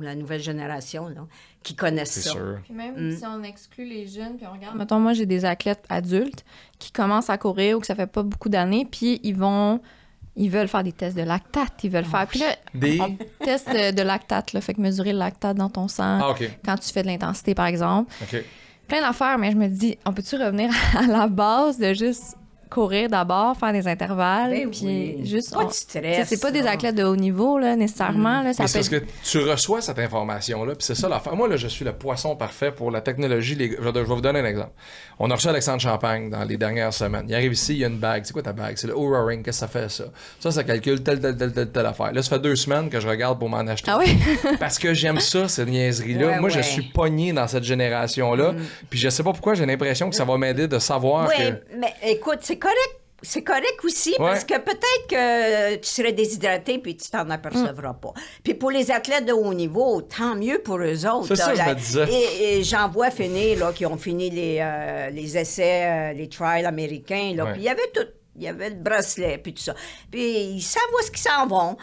S4: la nouvelle génération là, qui connaissent
S1: C'est
S4: ça.
S1: sûr.
S2: Puis même si on exclut les jeunes, puis on regarde... Mettons, moi, j'ai des athlètes adultes qui commencent à courir ou que ça fait pas beaucoup d'années, puis ils veulent faire des tests de lactate. Ils veulent faire... Puis là,
S1: Des...
S2: on teste de lactate, là, fait que mesurer le lactate dans ton sang
S1: Ah, OK.
S2: quand tu fais de l'intensité, par exemple.
S1: OK.
S2: Plein d'affaires, mais je me dis, on peut-tu revenir à la base de juste courir d'abord, faire des intervalles,
S4: Ben
S2: puis
S4: oui.
S2: juste...
S4: Pas de stress,
S2: t'sais, c'est pas des
S4: là.
S2: athlètes de haut niveau, là, nécessairement. Là, ça
S1: Mais c'est
S2: peut
S1: parce que tu reçois cette information-là, puis c'est ça l'affaire. Moi, là, je suis le poisson parfait pour la technologie. Je vais vous donner un exemple. On a reçu Alexandre Champagne dans les dernières semaines. Il arrive ici, il y a une bague. C'est quoi ta bague? C'est le Oura Ring. Qu'est-ce que ça fait, ça? Ça calcule telle affaire. Là, ça fait 2 semaines que je regarde pour m'en acheter.
S2: Ah oui?
S1: Parce que j'aime ça, cette niaiserie-là.
S4: Ouais,
S1: Moi, je
S4: ouais.
S1: suis pogné dans cette génération-là. Puis je sais pas pourquoi, j'ai l'impression que ça va m'aider de savoir
S4: Oui,
S1: que...
S4: mais écoute, c'est correct. C'est correct aussi, parce que peut-être que tu serais déshydraté puis tu t'en apercevras pas. Puis pour les athlètes de haut niveau, tant mieux pour eux autres.
S1: C'est ça,
S4: là,
S1: je me disais.
S4: Et j'en vois finir, là, qui ont fini les essais, les trials américains, là,
S1: Ouais.
S4: puis il y avait tout. Il y avait le bracelet, puis tout ça. Puis ils savent où est-ce qu'ils s'en vont.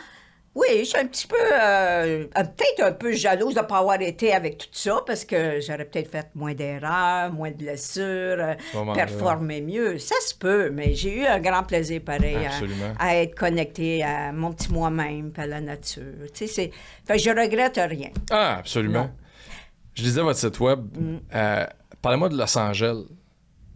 S4: Oui, je suis un petit peu, peut-être un peu jalouse de ne pas avoir été avec tout ça, parce que j'aurais peut-être fait moins d'erreurs, moins de blessures,
S1: Moment-là.
S4: performer mieux. Ça se peut, mais j'ai eu un grand plaisir pareil
S1: Absolument.
S4: à être connecté à mon petit moi-même, puis à la nature. Tu sais, fait que je regrette rien.
S1: Ah, absolument.
S4: Non.
S1: Je lisais votre site web. Parlez-moi de Los Angeles.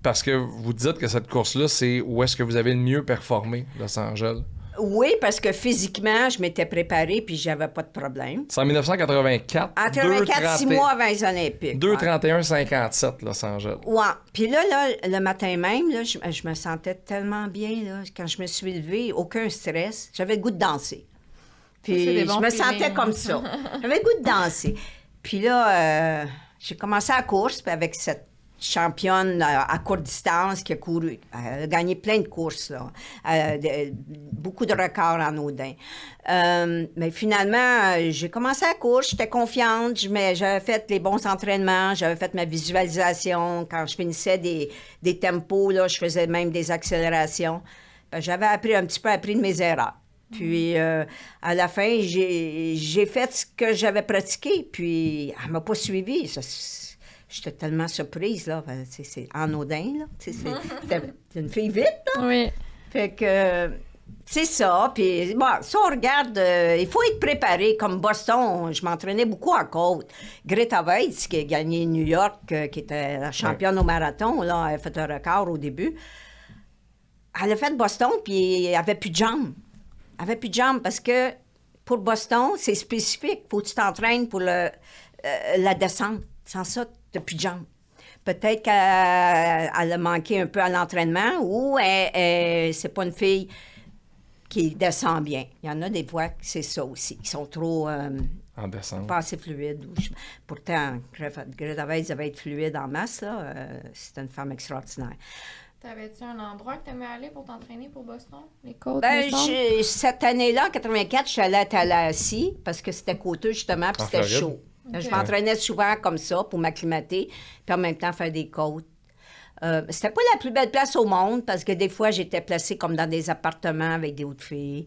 S1: Parce que vous dites que cette course-là, c'est où est-ce que vous avez le mieux performé, Los Angeles?
S4: Oui, parce que physiquement, je m'étais préparée, puis j'avais pas de problème.
S1: C'est en 1984.
S4: En 84, 6 mois avant les Olympiques.
S1: 2,31,57, Los Angeles.
S4: Ouais. Puis là, le matin même, là, je me sentais tellement bien. Là, quand je me suis levée, aucun stress. J'avais le goût de danser.
S2: Ça, c'est
S4: Puis
S2: des
S4: je
S2: bons
S4: me
S2: feelings.
S4: sentais comme ça. J'avais le goût de danser. Puis là, j'ai commencé la course puis avec cette championne à courte distance qui a couru. Elle a gagné plein de courses, là. Beaucoup de records en Audin. Mais finalement, j'ai commencé la course, j'étais confiante, j'avais fait les bons entraînements, j'avais fait ma visualisation. Quand je finissais des tempos, là, je faisais même des accélérations. Ben, j'avais un petit peu appris de mes erreurs. Puis, à la fin, j'ai fait ce que j'avais pratiqué, puis elle m'a pas suivi. J'étais tellement surprise, là. Ben, c'est anodin, là. C'est une fille vite, là.
S2: Oui.
S4: Fait que c'est ça. Puis, bon, si on regarde, il faut être préparé. Comme Boston, je m'entraînais beaucoup en côte. Greta Weitz, qui a gagné New York, qui était la championne au marathon, là, elle a fait un record au début. Elle a fait Boston, puis elle avait plus de jambes. Elle avait plus de jambes parce que pour Boston, c'est spécifique. Faut que tu t'entraînes pour la descente. Sans ça, tu n'as plus de jambes. Peut-être qu'elle a manqué un peu à l'entraînement ou c'est pas une fille qui descend bien. Il y en a des fois que c'est ça aussi. Ils sont trop
S1: En décembre.
S4: pas assez fluides. Pourtant, Greta Weitz devait être fluide en masse. Là. C'est une femme extraordinaire.
S2: T'avais-tu un endroit que t'aimais aller pour t'entraîner pour Boston? Les côtes,
S4: Ben,
S2: les centres?
S4: cette année-là, en 84, je suis allée à Tallahassee parce que c'était côteux, justement, puis
S1: En
S4: c'était
S1: Floride?
S4: chaud.
S2: Ok.
S4: Je m'entraînais souvent comme ça pour m'acclimater, puis en même temps faire des côtes. C'était pas la plus belle place au monde parce que des fois, j'étais placée comme dans des appartements avec des hautes filles.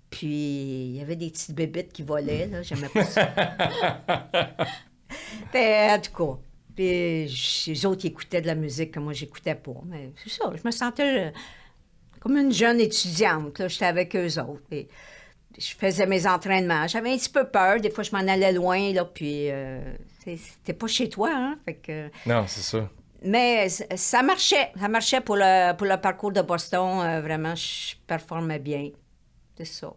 S4: Puis, il y avait des petites bébites qui volaient, là. J'aimais pas ça. Ben, en tout cas. Puis, les autres, ils écoutaient de la musique que moi, j'écoutais pas. Mais c'est ça, je me sentais comme une jeune étudiante, là. J'étais avec eux autres. Puis, je faisais mes entraînements. J'avais un petit peu peur. Des fois, je m'en allais loin, là. Puis, c'était pas chez toi, hein. Fait que...
S1: Non, c'est ça.
S4: Mais ça marchait. Ça marchait pour le parcours de Boston. Vraiment, je performais bien. C'est ça.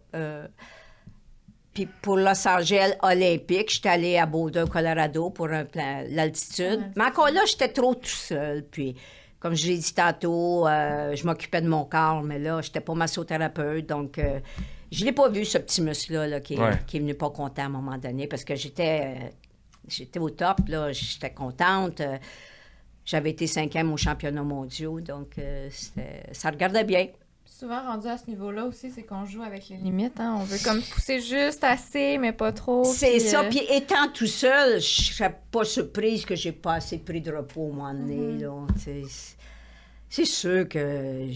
S4: Puis pour Los Angeles olympique, j'étais allée à Boulder, Colorado pour l'altitude. Mais encore là, j'étais trop tout seul. Puis, comme je l'ai dit tantôt, je m'occupais de mon corps, mais là, j'étais pas massothérapeute. Donc, je l'ai pas vu, ce petit muscle-là, là, qui est venu pas content à un moment donné, parce que j'étais au top, là. J'étais contente. J'avais été 5e aux championnats mondiaux, donc ça regardait bien.
S2: Souvent, rendu à ce niveau-là aussi, c'est qu'on joue avec les limites. Hein? On veut comme pousser juste assez, mais pas trop.
S4: C'est ça. Puis étant tout seul, je serais pas surprise que j'ai pas assez pris de repos au moment donné. Là. C'est sûr que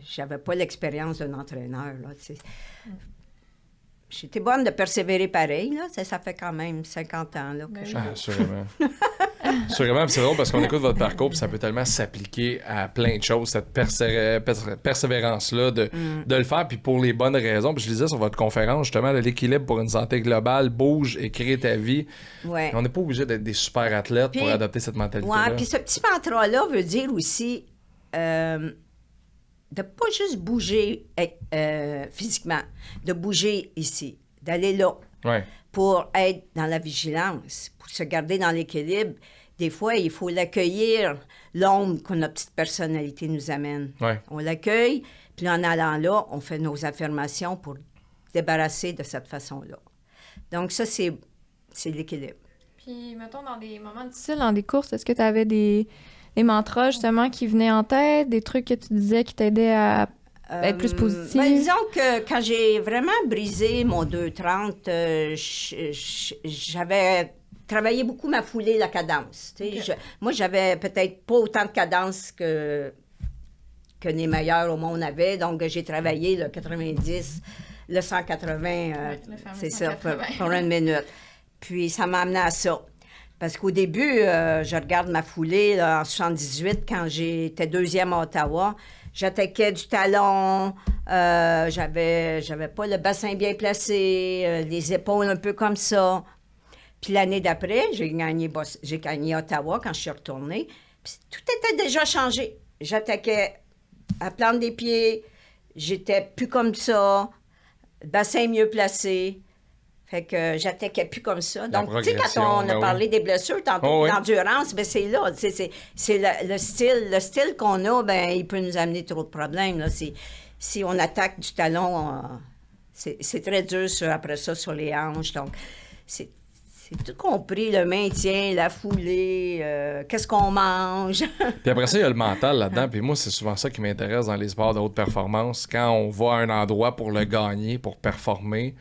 S4: j'avais pas l'expérience d'un entraîneur. Là, j'étais bonne de persévérer pareil. Là. Ça fait quand même 50 ans. Là, que
S1: Assurément. Sûrement, c'est drôle parce qu'on écoute votre parcours, puis ça peut tellement s'appliquer à plein de choses, cette persévérance-là de le faire, puis pour les bonnes raisons. Puis je lisais sur votre conférence, justement, l'équilibre pour une santé globale, bouge et crée ta vie.
S4: Ouais.
S1: On n'est pas obligé d'être des super athlètes pour adopter cette mentalité-là.
S4: Oui, puis ce petit mantra-là veut dire aussi de pas juste bouger physiquement, de bouger ici, d'aller là.
S1: Ouais.
S4: Pour être dans la vigilance, pour se garder dans l'équilibre. Des fois, il faut l'accueillir, l'ombre que notre petite personnalité nous amène.
S1: Ouais.
S4: On l'accueille, puis en allant là, on fait nos affirmations pour débarrasser de cette façon-là. Donc ça, c'est l'équilibre.
S2: Puis, mettons, dans des moments difficiles, dans des courses, est-ce que tu avais des mantras, justement, qui venaient en tête, des trucs que tu disais qui t'aidaient à être plus positif?
S4: Ben, disons que quand j'ai vraiment brisé mon 2,30, j'avais travaillé beaucoup ma foulée, la cadence. Okay. Moi, j'avais peut-être pas autant de cadence que les meilleurs au monde avaient. Donc, j'ai travaillé le 90, le 180, c'est 180. Ça, pour une minute. Puis, ça m'a amené à ça. Parce qu'au début, je regarde ma foulée là, en 78, quand j'étais 2e à Ottawa. J'attaquais du talon, j'avais pas le bassin bien placé, les épaules un peu comme ça. Puis l'année d'après, j'ai gagné Ottawa quand je suis retournée. Puis tout était déjà changé. J'attaquais à plante des pieds, j'étais plus comme ça, le bassin mieux placé. Fait que j'attaquais plus comme ça. Donc, tu sais, quand on a parlé des blessures, tantôt, l'endurance, ben c'est là. C'est le style qu'on a, ben il peut nous amener trop de problèmes. Là. Si on attaque du talon, c'est très dur après ça sur les hanches. Donc, c'est tout compris, le maintien, la foulée, qu'est-ce qu'on mange.
S1: Puis après ça, il y a le mental là-dedans. Puis moi, c'est souvent ça qui m'intéresse dans les sports de haute performance. Quand on va à un endroit pour le gagner, pour performer,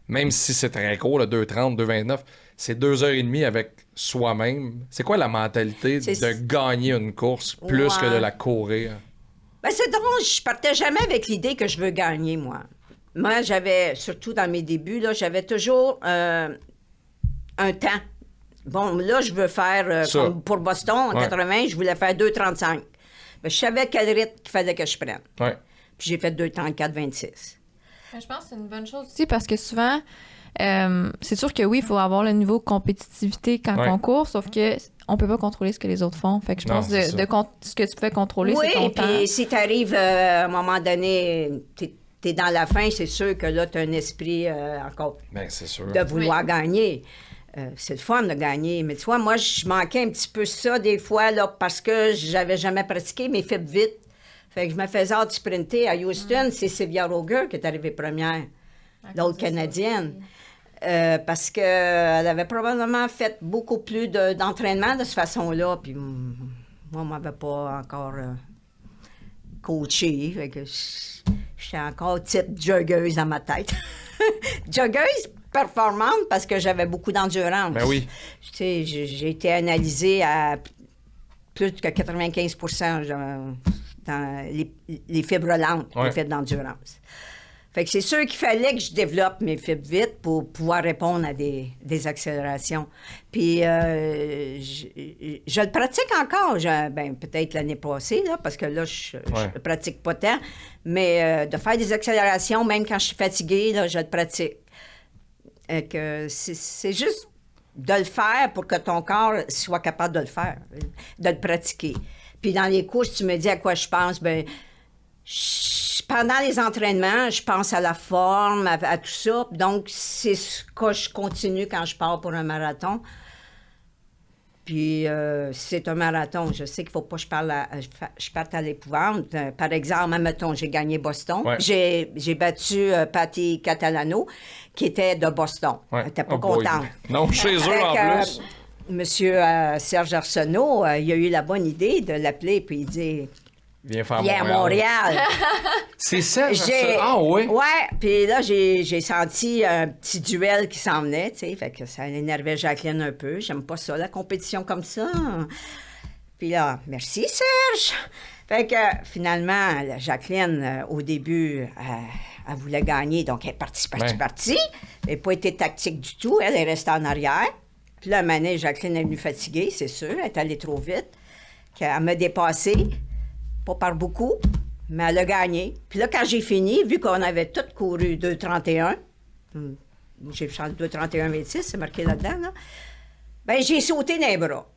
S1: même si c'est très court, le 2,30, 2,29, c'est 2h30 avec soi-même. C'est quoi la mentalité de gagner une course plus que de la courir?
S4: Ben, c'est drôle, je partais jamais avec l'idée que je veux gagner, moi. Moi, j'avais, surtout dans mes débuts, là, j'avais toujours un temps. Bon, là, je veux faire, comme pour Boston, en 80, je voulais faire 2,35. Ben, je savais quel rythme il fallait que je prenne.
S1: Ouais.
S4: Puis j'ai fait 2,34, 26.
S2: Je pense que c'est une bonne chose aussi parce que souvent, c'est sûr que oui, il faut avoir le niveau de compétitivité quand on court, sauf que on peut pas contrôler ce que les autres font. Fait que je pense ce que tu peux contrôler, c'est ton temps.
S4: Oui, puis si tu arrives à un moment donné, t'es dans la fin, c'est sûr que là, tu as un esprit encore
S1: c'est sûr.
S4: De vouloir gagner. C'est le fun de gagner. Mais tu vois, moi, je manquais un petit peu ça des fois là, parce que j'avais jamais pratiqué mes fibres vite. Fait que je me faisais sprinter à Houston. C'est Sylvia Roger qui est arrivée première, l'autre Canadienne. Parce qu'elle avait probablement fait beaucoup plus d'entraînement de cette façon-là. Puis moi, on m'avait pas encore coaché. Fait que j'étais encore type joggeuse dans ma tête. Joggeuse performante parce que j'avais beaucoup d'endurance.
S1: Ben oui.
S4: Tu sais, j'ai été analysée à plus que 95% dans les fibres lentes, les fibres d'endurance. Fait que c'est sûr qu'il fallait que je développe mes fibres vite pour pouvoir répondre à des accélérations. Puis je le pratique encore, peut-être l'année passée, là, parce que là, je pratique pas tant, mais de faire des accélérations, même quand je suis fatiguée, là, je le pratique. Que c'est juste de le faire pour que ton corps soit capable de le faire, de le pratiquer. Puis dans les courses, tu me dis à quoi je pense, je pendant les entraînements, je pense à la forme, à tout ça. Donc, c'est ce que je continue quand je pars pour un marathon. Puis, c'est un marathon. Je sais qu'il ne faut pas que je parte à l'épouvante. Par exemple, admettons, j'ai gagné Boston.
S1: Ouais.
S4: J'ai battu Patty Catalano, qui était de Boston.
S1: Ouais.
S4: Elle n'était pas
S1: Oh boy.
S4: contente.
S1: Non, chez eux en plus.
S4: Monsieur Serge Arsenault, il a eu la bonne idée de l'appeler, puis il dit...
S1: Viens faire
S4: Viens à Montréal.
S1: C'est Serge
S4: J'ai-
S1: Ah oui?
S4: Ouais, puis là, j'ai senti un petit duel qui s'en venait, tu sais, fait que ça énervait Jacqueline un peu. J'aime pas ça, la compétition comme ça. Puis là, merci Serge. Fait que finalement, la Jacqueline, au début, elle voulait gagner, donc elle est partie. Elle n'a pas été tactique du tout, elle est restée en arrière. Puis là, à un moment donné, Jacqueline est venue fatiguée, c'est sûr, elle est allée trop vite. Elle m'a dépassée. Pas par beaucoup, mais elle a gagné. Puis là, quand j'ai fini, vu qu'on avait tous couru 2,31, j'ai chanté 2,31,26, c'est marqué là-dedans, là, ben j'ai sauté dans les bras.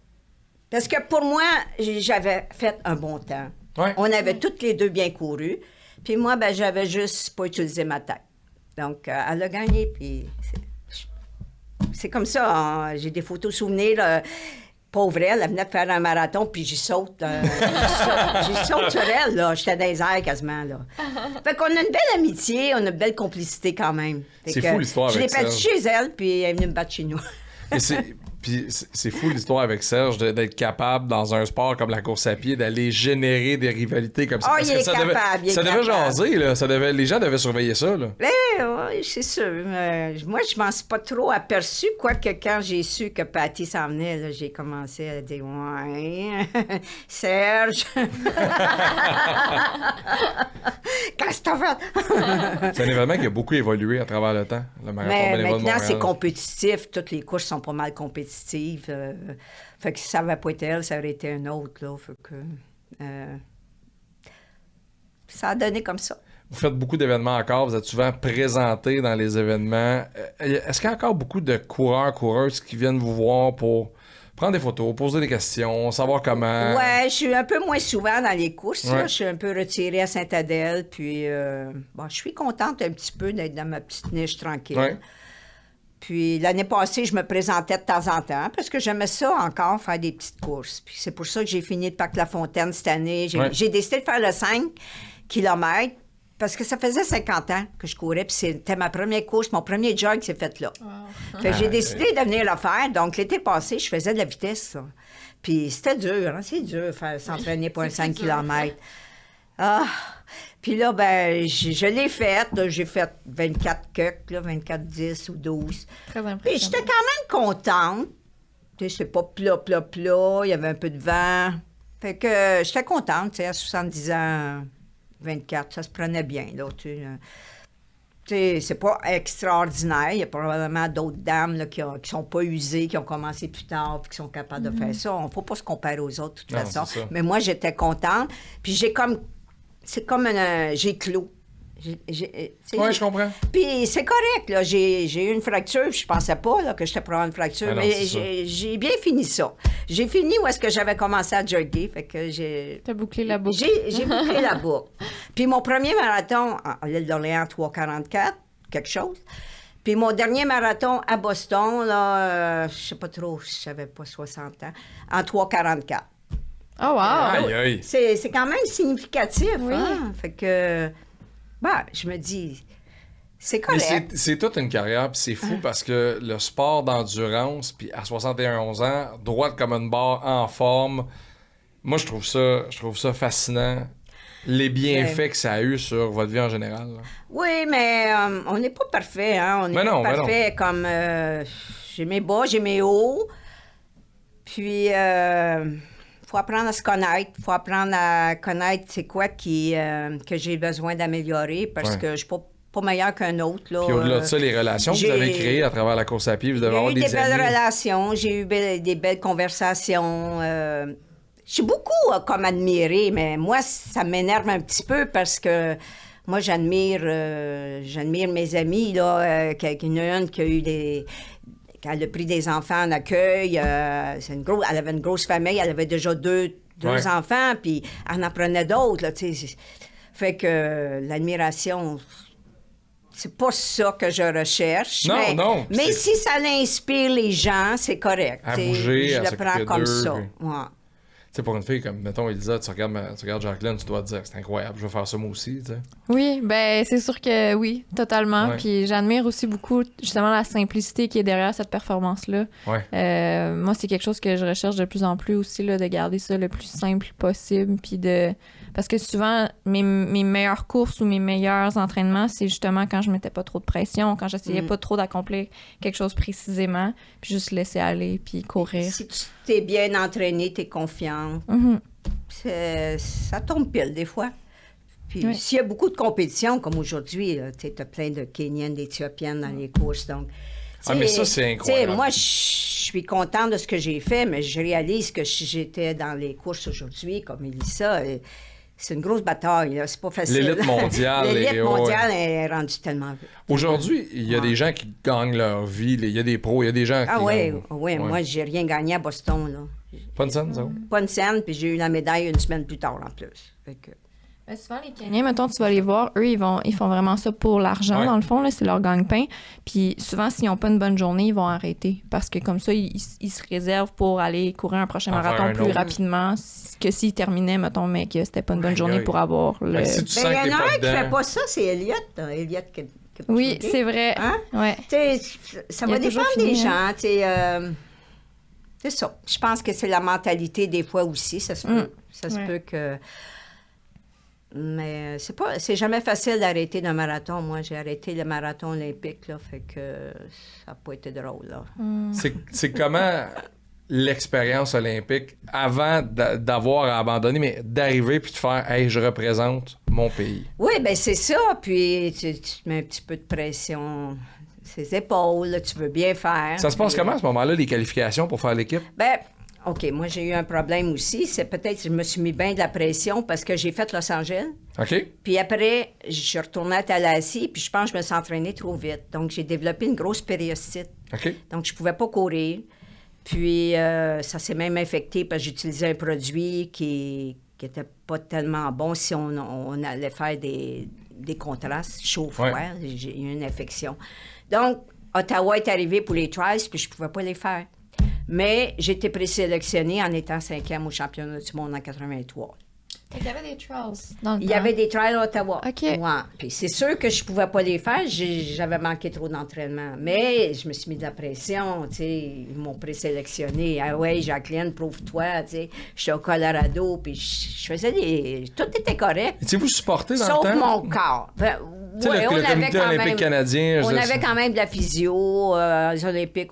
S4: Parce que pour moi, j'avais fait un bon temps.
S1: Ouais.
S4: On avait toutes les deux bien couru. Puis moi, ben j'avais juste pas utilisé ma tête. Donc, elle a gagné, puis c'est comme ça. Hein. J'ai des photos souvenirs, là. Pauvre elle venait de faire un marathon, puis j'y saute. J'y saute sur elle, là. J'étais dans les airs quasiment, là. Fait qu'on a une belle amitié, on a une belle complicité quand même. Fait
S1: C'est
S4: que
S1: fou, l'histoire
S4: je l'ai
S1: avec
S4: perdu
S1: Serge.
S4: chez elle, puis elle est venue me battre chez nous.
S1: Et c'est fou l'histoire avec Serge d'être capable dans un sport comme la course à pied d'aller générer des rivalités comme ça.
S4: Ah,
S1: Parce
S4: il
S1: que
S4: est capable, il est
S1: ça devait
S4: capable.
S1: jaser, là. Les gens devaient surveiller ça, là.
S4: Oui, c'est sûr. Moi, je m'en suis pas trop aperçue, quoique quand j'ai su que Patty s'en venait, là, j'ai commencé à dire « Ouais, Serge! » Qu'est-ce que t'as fait?
S1: C'est un événement qui a beaucoup évolué à travers le temps, le marathon
S4: Mais
S1: bénévole de
S4: maintenant,
S1: Montréal.
S4: c'est compétitif. Toutes les courses sont pas mal compétitives. Fait que si ça n'avait pas été elle, ça aurait été un autre, là. Fait que... ça a donné comme ça.
S1: Vous faites beaucoup d'événements encore, vous êtes souvent présenté dans les événements. Est-ce qu'il y a encore beaucoup de coureuses qui viennent vous voir pour prendre des photos, poser des questions, savoir comment...
S4: Ouais, je suis un peu moins souvent dans les courses.
S1: Ouais.
S4: Là. Je suis un peu retirée à Sainte-Adèle. Puis, bon, je suis contente un petit peu d'être dans ma petite niche tranquille.
S1: Ouais.
S4: Puis l'année passée, je me présentais de temps en temps parce que j'aimais ça encore, faire des petites courses. Puis c'est pour ça que j'ai fini le Parc-la-Fontaine cette année. J'ai décidé de faire le 5 km parce que ça faisait 50 ans que je courais. Puis c'était ma première course, mon premier jog s'est fait là. Wow. Fait que j'ai décidé de venir le faire. Donc l'été passé, je faisais de la vitesse. Ça. Puis c'était dur, hein? C'est dur s'entraîner pour un 5 km. Ah! Puis là, ben, je l'ai faite. J'ai fait 24 cucks, 24, 10 ou 12.
S2: Très impressionnant.
S4: Puis j'étais quand même contente. Tu sais, c'est pas plat. Il y avait un peu de vent. Fait que j'étais contente, tu sais, à 70 ans, 24, ça se prenait bien, là, tu sais, c'est pas extraordinaire. Il y a probablement d'autres dames là, qui sont pas usées, qui ont commencé plus tard, puis qui sont capables de faire ça. On ne faut pas se comparer aux autres, de toute façon. Mais moi, j'étais contente. Puis c'est comme j'ai clos.
S1: Oui, je comprends.
S4: Puis c'est correct, là. J'ai eu une fracture, puis je pensais pas là, que j'étais pour avoir une fracture,
S1: non,
S4: mais j'ai bien fini ça. J'ai fini où est-ce que j'avais commencé à jogger, fait que j'ai...
S2: T'as bouclé la boucle.
S4: J'ai bouclé la boucle. Puis mon premier marathon, à l'île d'Orléans, 3,44, quelque chose. Puis mon dernier marathon à Boston, là, je sais pas trop, j'avais pas 60 ans, en 3,44.
S2: Oh, wow!
S1: Aïe, aïe.
S4: C'est quand même significatif,
S2: Oui.
S4: hein? Fait que, je me dis, c'est
S1: Mais
S4: correct.
S1: c'est toute une carrière, puis c'est fou parce que le sport d'endurance, puis à 71 ans, droite comme une barre, en forme, moi, je trouve ça fascinant. Les bienfaits que ça a eu sur votre vie en général. Là.
S4: Oui, mais on n'est pas parfait, hein? On n'est pas parfait comme... j'ai mes bas, j'ai mes hauts. Puis, faut apprendre à se connaître. Faut apprendre à connaître c'est quoi que j'ai besoin d'améliorer parce que je suis pas meilleure qu'un autre. Là.
S1: Puis au-delà de ça, les relations que vous avez créées à travers la course à pied, vous devez avoir des amis.
S4: J'ai eu des belles relations, j'ai eu des belles conversations. Je suis beaucoup comme admirée, mais moi, ça m'énerve un petit peu parce que moi, j'admire mes amis, là, qu'il y en a une qui a eu elle a pris des enfants en accueil. Elle avait une grosse famille, elle avait déjà deux enfants, puis elle en prenait d'autres, là, tu sais. Fait que l'admiration, c'est pas ça que je recherche.
S1: Non,
S4: mais,
S1: non,
S4: Mais si ça inspire les gens, c'est correct.
S1: À
S4: t'sais,
S1: bouger,
S4: je
S1: à
S4: le
S1: s'occuper
S4: prends comme
S1: d'eux,
S4: ça.
S1: puis-
S4: Ouais.
S1: Tu sais, pour une fille comme, mettons, Elisa, tu regardes Jacqueline, tu dois te dire, c'est incroyable, je vais faire ça moi aussi, tu sais.
S2: Oui, ben c'est sûr que oui, totalement.
S1: Ouais.
S2: Puis j'admire aussi beaucoup justement la simplicité qui est derrière cette performance-là.
S1: Ouais.
S2: Moi, c'est quelque chose que je recherche de plus en plus aussi, là, de garder ça le plus simple possible. Puis de... Parce que souvent, mes meilleures courses ou mes meilleurs entraînements, c'est justement quand je mettais pas trop de pression, quand j'essayais pas trop d'accomplir quelque chose précisément, puis juste laisser aller, puis courir.
S4: Si tu t'es bien entraîné, t'es confiante,
S2: Mhm.
S4: ça tombe pile des fois. Puis
S2: Oui.
S4: s'il y a beaucoup de compétitions, comme aujourd'hui, tu as plein de Kenyans, d'Éthiopiennes dans les courses. Donc,
S1: Ah, mais ça, c'est incroyable.
S4: Moi, je suis contente de ce que j'ai fait, mais je réalise que si j'étais dans les courses aujourd'hui, comme Elissa, c'est une grosse bataille. Là. C'est pas facile.
S1: L'élite mondiale.
S4: L'élite mondiale est rendue tellement vite.
S1: Aujourd'hui, il y a des gens qui gagnent leur vie, il y a des pros, il y a des gens qui...
S4: Ah oui,
S1: gagnent-
S4: ouais. Moi, j'ai rien gagné à Boston. Là.
S1: Pas une scène, ça?
S4: Pas une scène, puis j'ai eu la médaille une semaine plus tard en plus. Fait que...
S2: Ben, souvent, les Kenyans, mettons, tu vas les voir, eux, ils font vraiment ça pour l'argent,
S1: Ouais.
S2: dans le fond, là, c'est leur gagne-pain. Puis souvent, s'ils n'ont pas une bonne journée, ils vont arrêter. Parce que comme ça, ils se réservent pour aller courir un prochain
S1: En faire
S2: marathon
S1: un
S2: plus
S1: autre.
S2: rapidement que s'ils terminaient, mettons, mais que c'était pas une bonne
S1: Aïe,
S2: journée
S1: aïe.
S2: pour avoir le...
S1: Fait que si tu
S4: Ben,
S1: sens que
S4: il
S1: t'es
S4: y en a
S1: pas
S4: un qui
S1: dedans...
S4: fait pas ça, c'est Elliot. Elliot
S2: Oui, c'est vrai.
S4: Hein?
S2: Ouais.
S4: Tu sais, ça
S2: Il
S4: va
S2: a toujours
S4: dépendre des
S2: fini,
S4: gens. Tu sais, c'est ça. Je pense que c'est la mentalité des fois aussi. Ça se peut, ça se
S2: Ouais.
S4: peut que... Mais c'est jamais facile d'arrêter d'un marathon. Moi, j'ai arrêté le marathon olympique, là, fait que ça n'a pas été drôle, là.
S1: C'est comment l'expérience olympique, avant d'avoir à abandonner, mais d'arriver puis de faire « Hey, je représente mon pays
S4: Oui, bien, c'est ça. Puis tu te mets un petit peu de pression ses épaules, là, tu veux bien faire. ».
S1: Ça se passe
S4: Puis,
S1: comment à ce moment-là, les qualifications pour faire l'équipe?
S4: Ben, OK, moi, j'ai eu un problème aussi. C'est peut-être que je me suis mis bien de la pression parce que j'ai fait Los Angeles.
S1: OK?
S4: Puis après, je suis retournée à Tallahassee, puis je pense que je me suis entraînée trop vite. Donc, j'ai développé une grosse périostite.
S1: OK?
S4: Donc, je pouvais pas courir. Puis, ça s'est même infecté parce que j'utilisais un produit qui était pas tellement bon si on allait faire des contrastes chaud-froid.
S1: Ouais.
S4: J'ai eu une infection. Donc, Ottawa est arrivé pour les trials, puis je pouvais pas les faire. Mais j'ai été présélectionnée en étant 5e au championnat du monde en 83.
S2: Il y avait des trials dans le
S4: Il y
S2: temps.
S4: avait des trials à Ottawa.
S2: OK.
S4: Ouais. Puis c'est sûr que je pouvais pas les faire. J'avais manqué trop d'entraînement. Mais je me suis mis de la pression. Tu sais, ils m'ont présélectionné. Ah ouais, Jacqueline, prouve-toi. Tu sais, j'étais au Colorado. Puis je faisais des. Tout était correct.
S1: Étiez-vous supporté dans
S4: Sauf
S1: le temps?
S4: mon corps. Ben,
S1: Tu sais,
S4: ouais,
S1: le
S4: on avait
S1: comité
S4: quand
S1: olympique
S4: même.
S1: canadien... je
S4: On
S1: veux dire,
S4: avait quand même de la physio. Les Olympiques,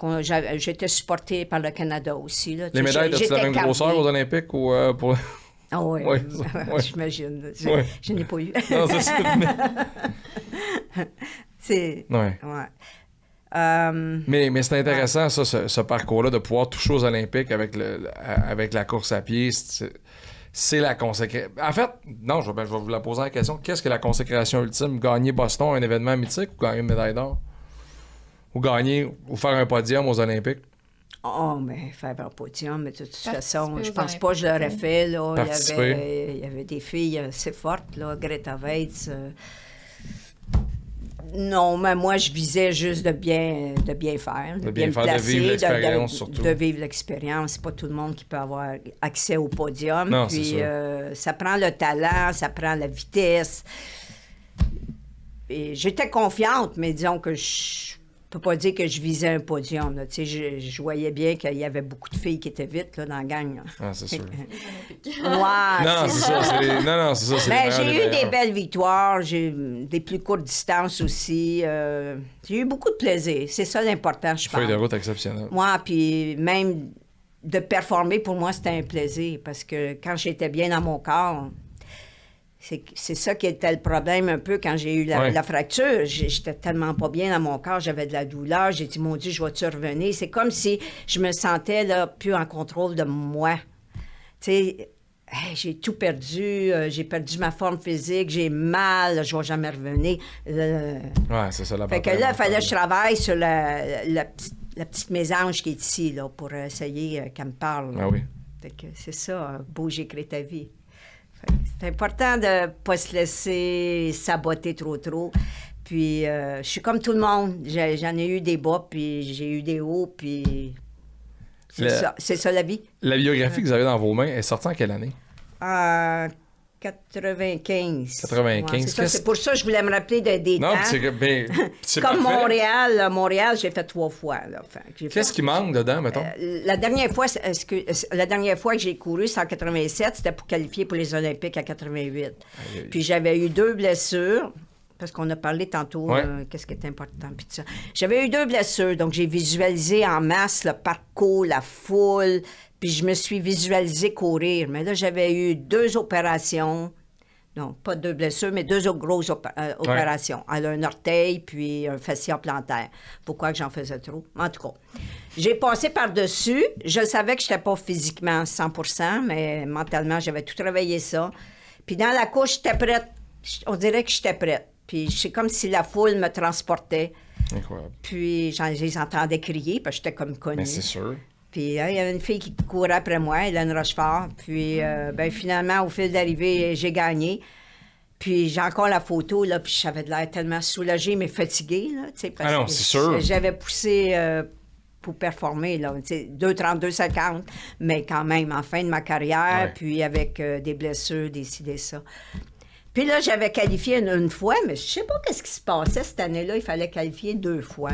S4: j'étais supportée par le Canada aussi. Là.
S1: Les médailles, as-tu la même
S4: J'étais
S1: grosseur
S4: câblée.
S1: aux Olympiques ou pour...
S4: Ah oui,
S1: Ouais, ouais.
S4: j'imagine.
S1: Ouais.
S4: Je n'ai pas eu.
S1: Non, c'est ça.
S4: C'est...
S1: Ouais.
S4: Ouais.
S1: Mais c'est intéressant, ça, ce parcours-là, de pouvoir toucher aux Olympiques avec la course à pied. C'est la consécration. En fait, non, je vais vous la poser la question. Qu'est-ce que la consécration ultime? Gagner Boston, un événement mythique, ou gagner une médaille d'or? Ou faire un podium aux Olympiques?
S4: Oh, mais faire un podium, mais de toute façon,
S2: Participer
S4: je
S2: aux
S4: pense pas que je l'aurais
S2: Olympiques.
S4: fait. Là.
S1: Participer.
S4: Il y avait des filles assez fortes, là, Greta Weitz. Non, mais moi, je visais juste de bien faire.
S1: De bien
S4: me
S1: faire, de vivre l'expérience,
S4: de
S1: surtout.
S4: De vivre l'expérience. C'est pas tout le monde qui peut avoir accès au podium.
S1: Non,
S4: Puis,
S1: c'est sûr.
S4: ça prend le talent, ça prend la vitesse. Et j'étais confiante, mais disons que je peux pas dire que je visais un podium. Là. Tu sais, je voyais bien qu'il y avait beaucoup de filles qui étaient vite là, dans la gang. Là.
S1: Ah, c'est sûr.
S4: Ouais,
S1: Non, c'est ça. Non, c'est ça. C'est
S4: ben,
S1: les
S4: j'ai
S1: meilleurs
S4: eu
S1: des
S4: des
S1: meilleurs.
S4: belles victoires, j'ai eu des plus courtes distances aussi. J'ai eu beaucoup de plaisir. C'est ça l'important, je pense.
S1: Feuille de route exceptionnelle.
S4: Moi, puis même de performer, pour moi, c'était un plaisir. Parce que quand j'étais bien dans mon corps, c'est ça qui était le problème un peu quand j'ai eu
S1: Ouais.
S4: la fracture. J'étais tellement pas bien dans mon corps, j'avais de la douleur. J'ai dit, mon Dieu, je vais-tu revenir? C'est comme si je me sentais là, plus en contrôle de moi. Tu sais, hey, j'ai tout perdu. J'ai perdu ma forme physique. J'ai mal. Je vais jamais revenir.
S1: Ouais, c'est ça la
S4: Fait que
S1: bataille
S4: là, il fallait que
S1: mentale.
S4: je travaille sur la petite mésange qui est ici, là, pour essayer qu'elle me parle. là.
S1: Ah oui.
S4: Fait que c'est ça, bouger, créer ta vie. C'est important de ne pas se laisser saboter trop. Puis, je suis comme tout le monde. J'en ai eu des bas, puis j'ai eu des hauts, puis c'est ça la vie.
S1: La biographie que vous avez dans vos mains est sortie en quelle année?
S4: En 95.
S1: 95.
S4: Ouais, c'est pour ça que je voulais me rappeler des
S1: Non,
S4: temps.
S1: c'est
S4: Comme
S1: parfait.
S4: Montréal. Montréal, j'ai fait 3 fois. Là.
S1: Qu'est-ce qui manque dedans, mettons?
S4: La dernière fois que j'ai couru, c'est en 87, c'était pour qualifier pour les Olympiques à 88.
S1: Aïe.
S4: Puis j'avais eu 2 blessures, parce qu'on a parlé tantôt,
S1: Ouais.
S4: qu'est-ce qui est important, puis tout ça. J'avais eu 2 blessures, donc j'ai visualisé en masse le parcours, la foule, puis je me suis visualisé courir. Mais là, j'avais eu 2 opérations. Non, pas 2 blessures, mais 2 grosses opérations. Elle a un orteil, puis un fascia plantaire. Pourquoi que j'en faisais trop? En tout cas, j'ai passé par-dessus. Je savais que je n'étais pas physiquement 100%, mais mentalement, j'avais tout travaillé ça. Puis dans la couche, j'étais prête. On dirait que j'étais prête. Puis c'est comme si la foule me transportait.
S1: Incroyable.
S4: Puis je les entendais crier, parce que j'étais comme connue.
S1: Mais c'est sûr.
S4: Puis il y avait une fille qui courait après moi, Hélène Rochefort. Puis finalement, au fil d'arrivée, j'ai gagné. Puis j'ai encore la photo, là, puis j'avais de l'air tellement soulagée, mais fatiguée, là, tu sais, parce
S1: Ah non,
S4: que
S1: c'est sûr.
S4: j'avais poussé pour performer, là, tu sais, 2,32,50, mais quand même, en fin de ma carrière,
S1: Ouais.
S4: puis avec des blessures, des ci, des ça. Puis là, j'avais qualifié une fois, mais je sais pas qu'est-ce qui se passait cette année-là, il fallait qualifier 2 fois.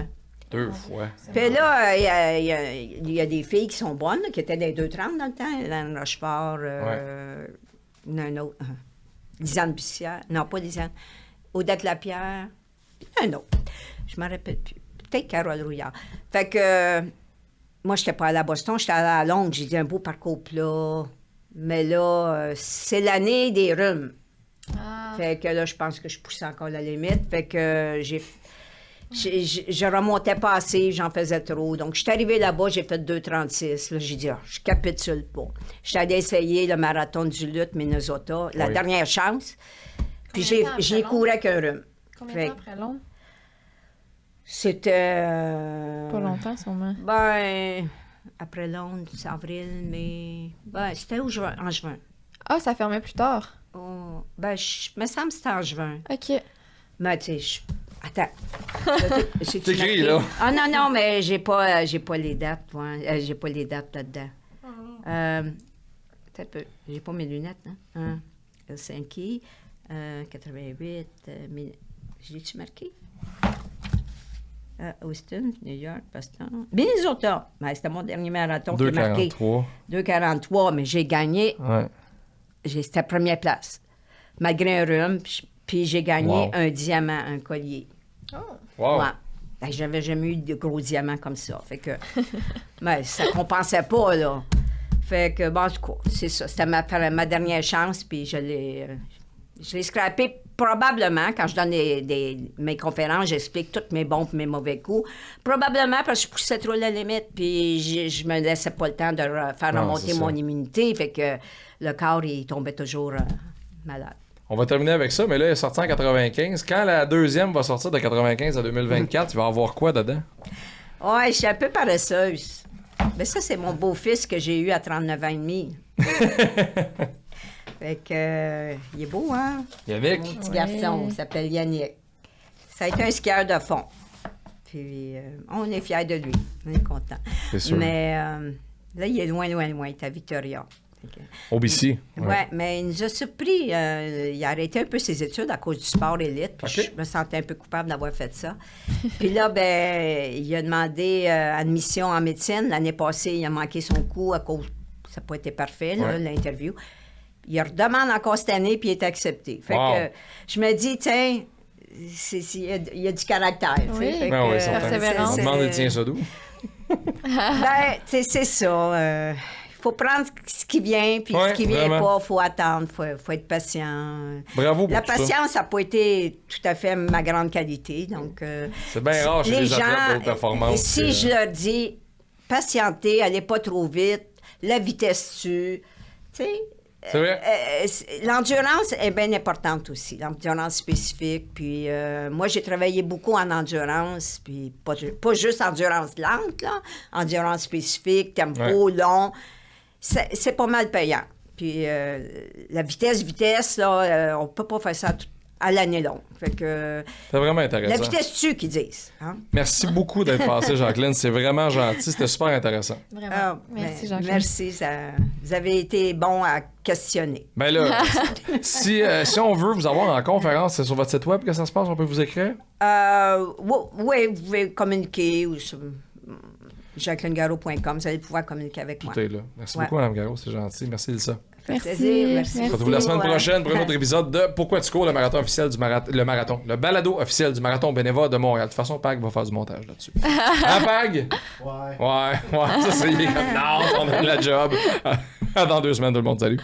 S1: 2 fois.
S4: Puis là, il y a des filles qui sont bonnes, là, qui étaient des 2,30 dans le temps. Hélène Rochefort, un autre. Lisanne Bussière. Non, pas Lisanne. Odette Lapierre. Un autre. Je m'en rappelle plus. Peut-être Carole Rouillard. Fait que moi, je n'étais pas allée à Boston, j'étais allée à Londres. J'ai dit un beau parcours plat. Mais là, c'est l'année des rhumes.
S2: Ah.
S4: Fait que là, je pense que je poussais encore la limite. Fait que je remontais pas assez, j'en faisais trop. Donc, je suis arrivée là-bas, j'ai fait 2,36. Là, j'ai dit, je capitule pas. Je suis allée essayer le marathon du Lutte, Minnesota, la
S1: Oui.
S4: dernière chance. Puis
S2: Combien de temps après
S4: j'ai couru avec un rhume.
S2: Combien
S4: Fait
S2: de temps après Londres?
S4: C'était...
S2: Pas longtemps, sûrement.
S4: Ben, après Londres, c'est avril, mai... Ben, c'était en juin.
S2: Ah, ça fermait plus tard.
S4: Oh, ben, me semble que c'était en juin.
S2: OK.
S4: Mais tu sais, attends. C'est
S1: T'écris, là.
S4: Ah non, mais j'ai pas les dates, moi. J'ai pas les dates là-dedans. Peut-être peu. J'ai pas mes lunettes, hein? Helsinki, 88, j'ai-tu marqué? Austin, New York, Boston. Minnesota. Ben, c'était mon dernier marathon qui est marqué.
S1: 2,43.
S4: 2,43, mais j'ai gagné.
S1: Ouais.
S4: C'était première place. Malgré un rhume, puis j'ai gagné
S1: Wow.
S4: un diamant, un collier.
S1: Wow.
S4: Ouais. Ben, j'avais jamais eu de gros diamants comme ça. Fait que, ben, ça compensait pas, là. Fait que, bon, en tout cas, c'est ça. C'était ma dernière chance, puis je l'ai scrappé probablement, quand je donne mes conférences, j'explique tous mes bons et mes mauvais coups. Probablement parce que je poussais trop la limite, puis je me laissais pas le temps de faire
S1: Non,
S4: remonter
S1: c'est ça.
S4: mon immunité. Fait que le corps, il tombait toujours malade.
S1: On va terminer avec ça, mais là, il est sorti en 95. Quand la deuxième va sortir de 95 à 2024, il va y avoir quoi dedans?
S4: Ouais, je suis un peu paresseuse. Mais ça, c'est mon beau-fils que j'ai eu à 39 ans et demi. Fait que, il est beau, hein?
S1: Yannick?
S4: Mon petit garçon, il s'appelle Yannick. Ça a été un skieur de fond. Puis, on est fiers de lui. On est content.
S1: C'est sûr.
S4: Mais là, il est loin. Il est à Victoria.
S1: OBC.
S4: Ouais, mais il nous a surpris. Il a arrêté un peu ses études à cause du sport élite. Puis
S1: OK.
S4: je me sentais un peu coupable d'avoir fait ça. Puis là, ben, il a demandé admission en médecine. L'année passée, il a manqué son coup à cause. Ça n'a pas été parfait, là,
S1: Ouais.
S4: l'interview. Il redemande encore cette année, puis il est accepté. Fait
S1: Wow.
S4: que je me dis, tiens, il y a du caractère. tu sais.
S2: Oui.
S4: Fait
S1: Ben
S4: que,
S1: oui, certain.
S2: persévérance.
S1: On demande, il tient ça d'où?
S4: Ben, tu sais, c'est ça. Il faut prendre ce qui vient, puis
S1: Ouais,
S4: ce qui vient
S1: vraiment.
S4: pas, il faut attendre, il faut être patient.
S1: Bravo pour
S4: La
S1: tout ça.
S4: patience n'a pas été tout à fait ma grande qualité. Donc,
S1: C'est bien rare chez les athlètes de haute performance.
S4: si je leur dis, patientez, allez pas trop vite, la vitesse tue, tu sais.
S1: C'est vrai.
S4: L'endurance est bien importante aussi, l'endurance spécifique. Puis moi, j'ai travaillé beaucoup en endurance, puis pas juste endurance lente, là, endurance spécifique, tempo long. C'est pas mal payant. Puis la vitesse, là, on peut pas faire ça à l'année longue. Fait que
S1: C'est vraiment intéressant.
S4: la vitesse tue qu'ils disent. Hein?
S1: Merci beaucoup d'être passé, Jacqueline. C'est vraiment gentil. C'était super intéressant.
S2: Vraiment.
S4: Ah,
S2: Merci,
S4: ben,
S2: Jacqueline.
S4: merci, vous avez été bon à questionner.
S1: Ben là, si on veut vous avoir en conférence, c'est sur votre site web que ça se passe, on peut vous écrire?
S4: Oui, vous pouvez communiquer ou sur jacquelinegaro.com, vous allez pouvoir communiquer avec moi.
S1: Tout est là. Merci
S4: Ouais.
S1: beaucoup, Mme Garot, c'est gentil. Merci, Lisa.
S4: Ça fait
S2: Merci.
S4: plaisir. Merci.
S1: On se retrouve la semaine
S4: Ouais.
S1: prochaine pour un autre épisode de Pourquoi tu cours, le marathon officiel du le balado officiel du marathon bénévole de Montréal. De toute façon, Pag va faire du montage là-dessus. Hein, Pag? Ouais. Ça c'est comme non, on a la job. À dans 2 semaines, tout le monde. Salut.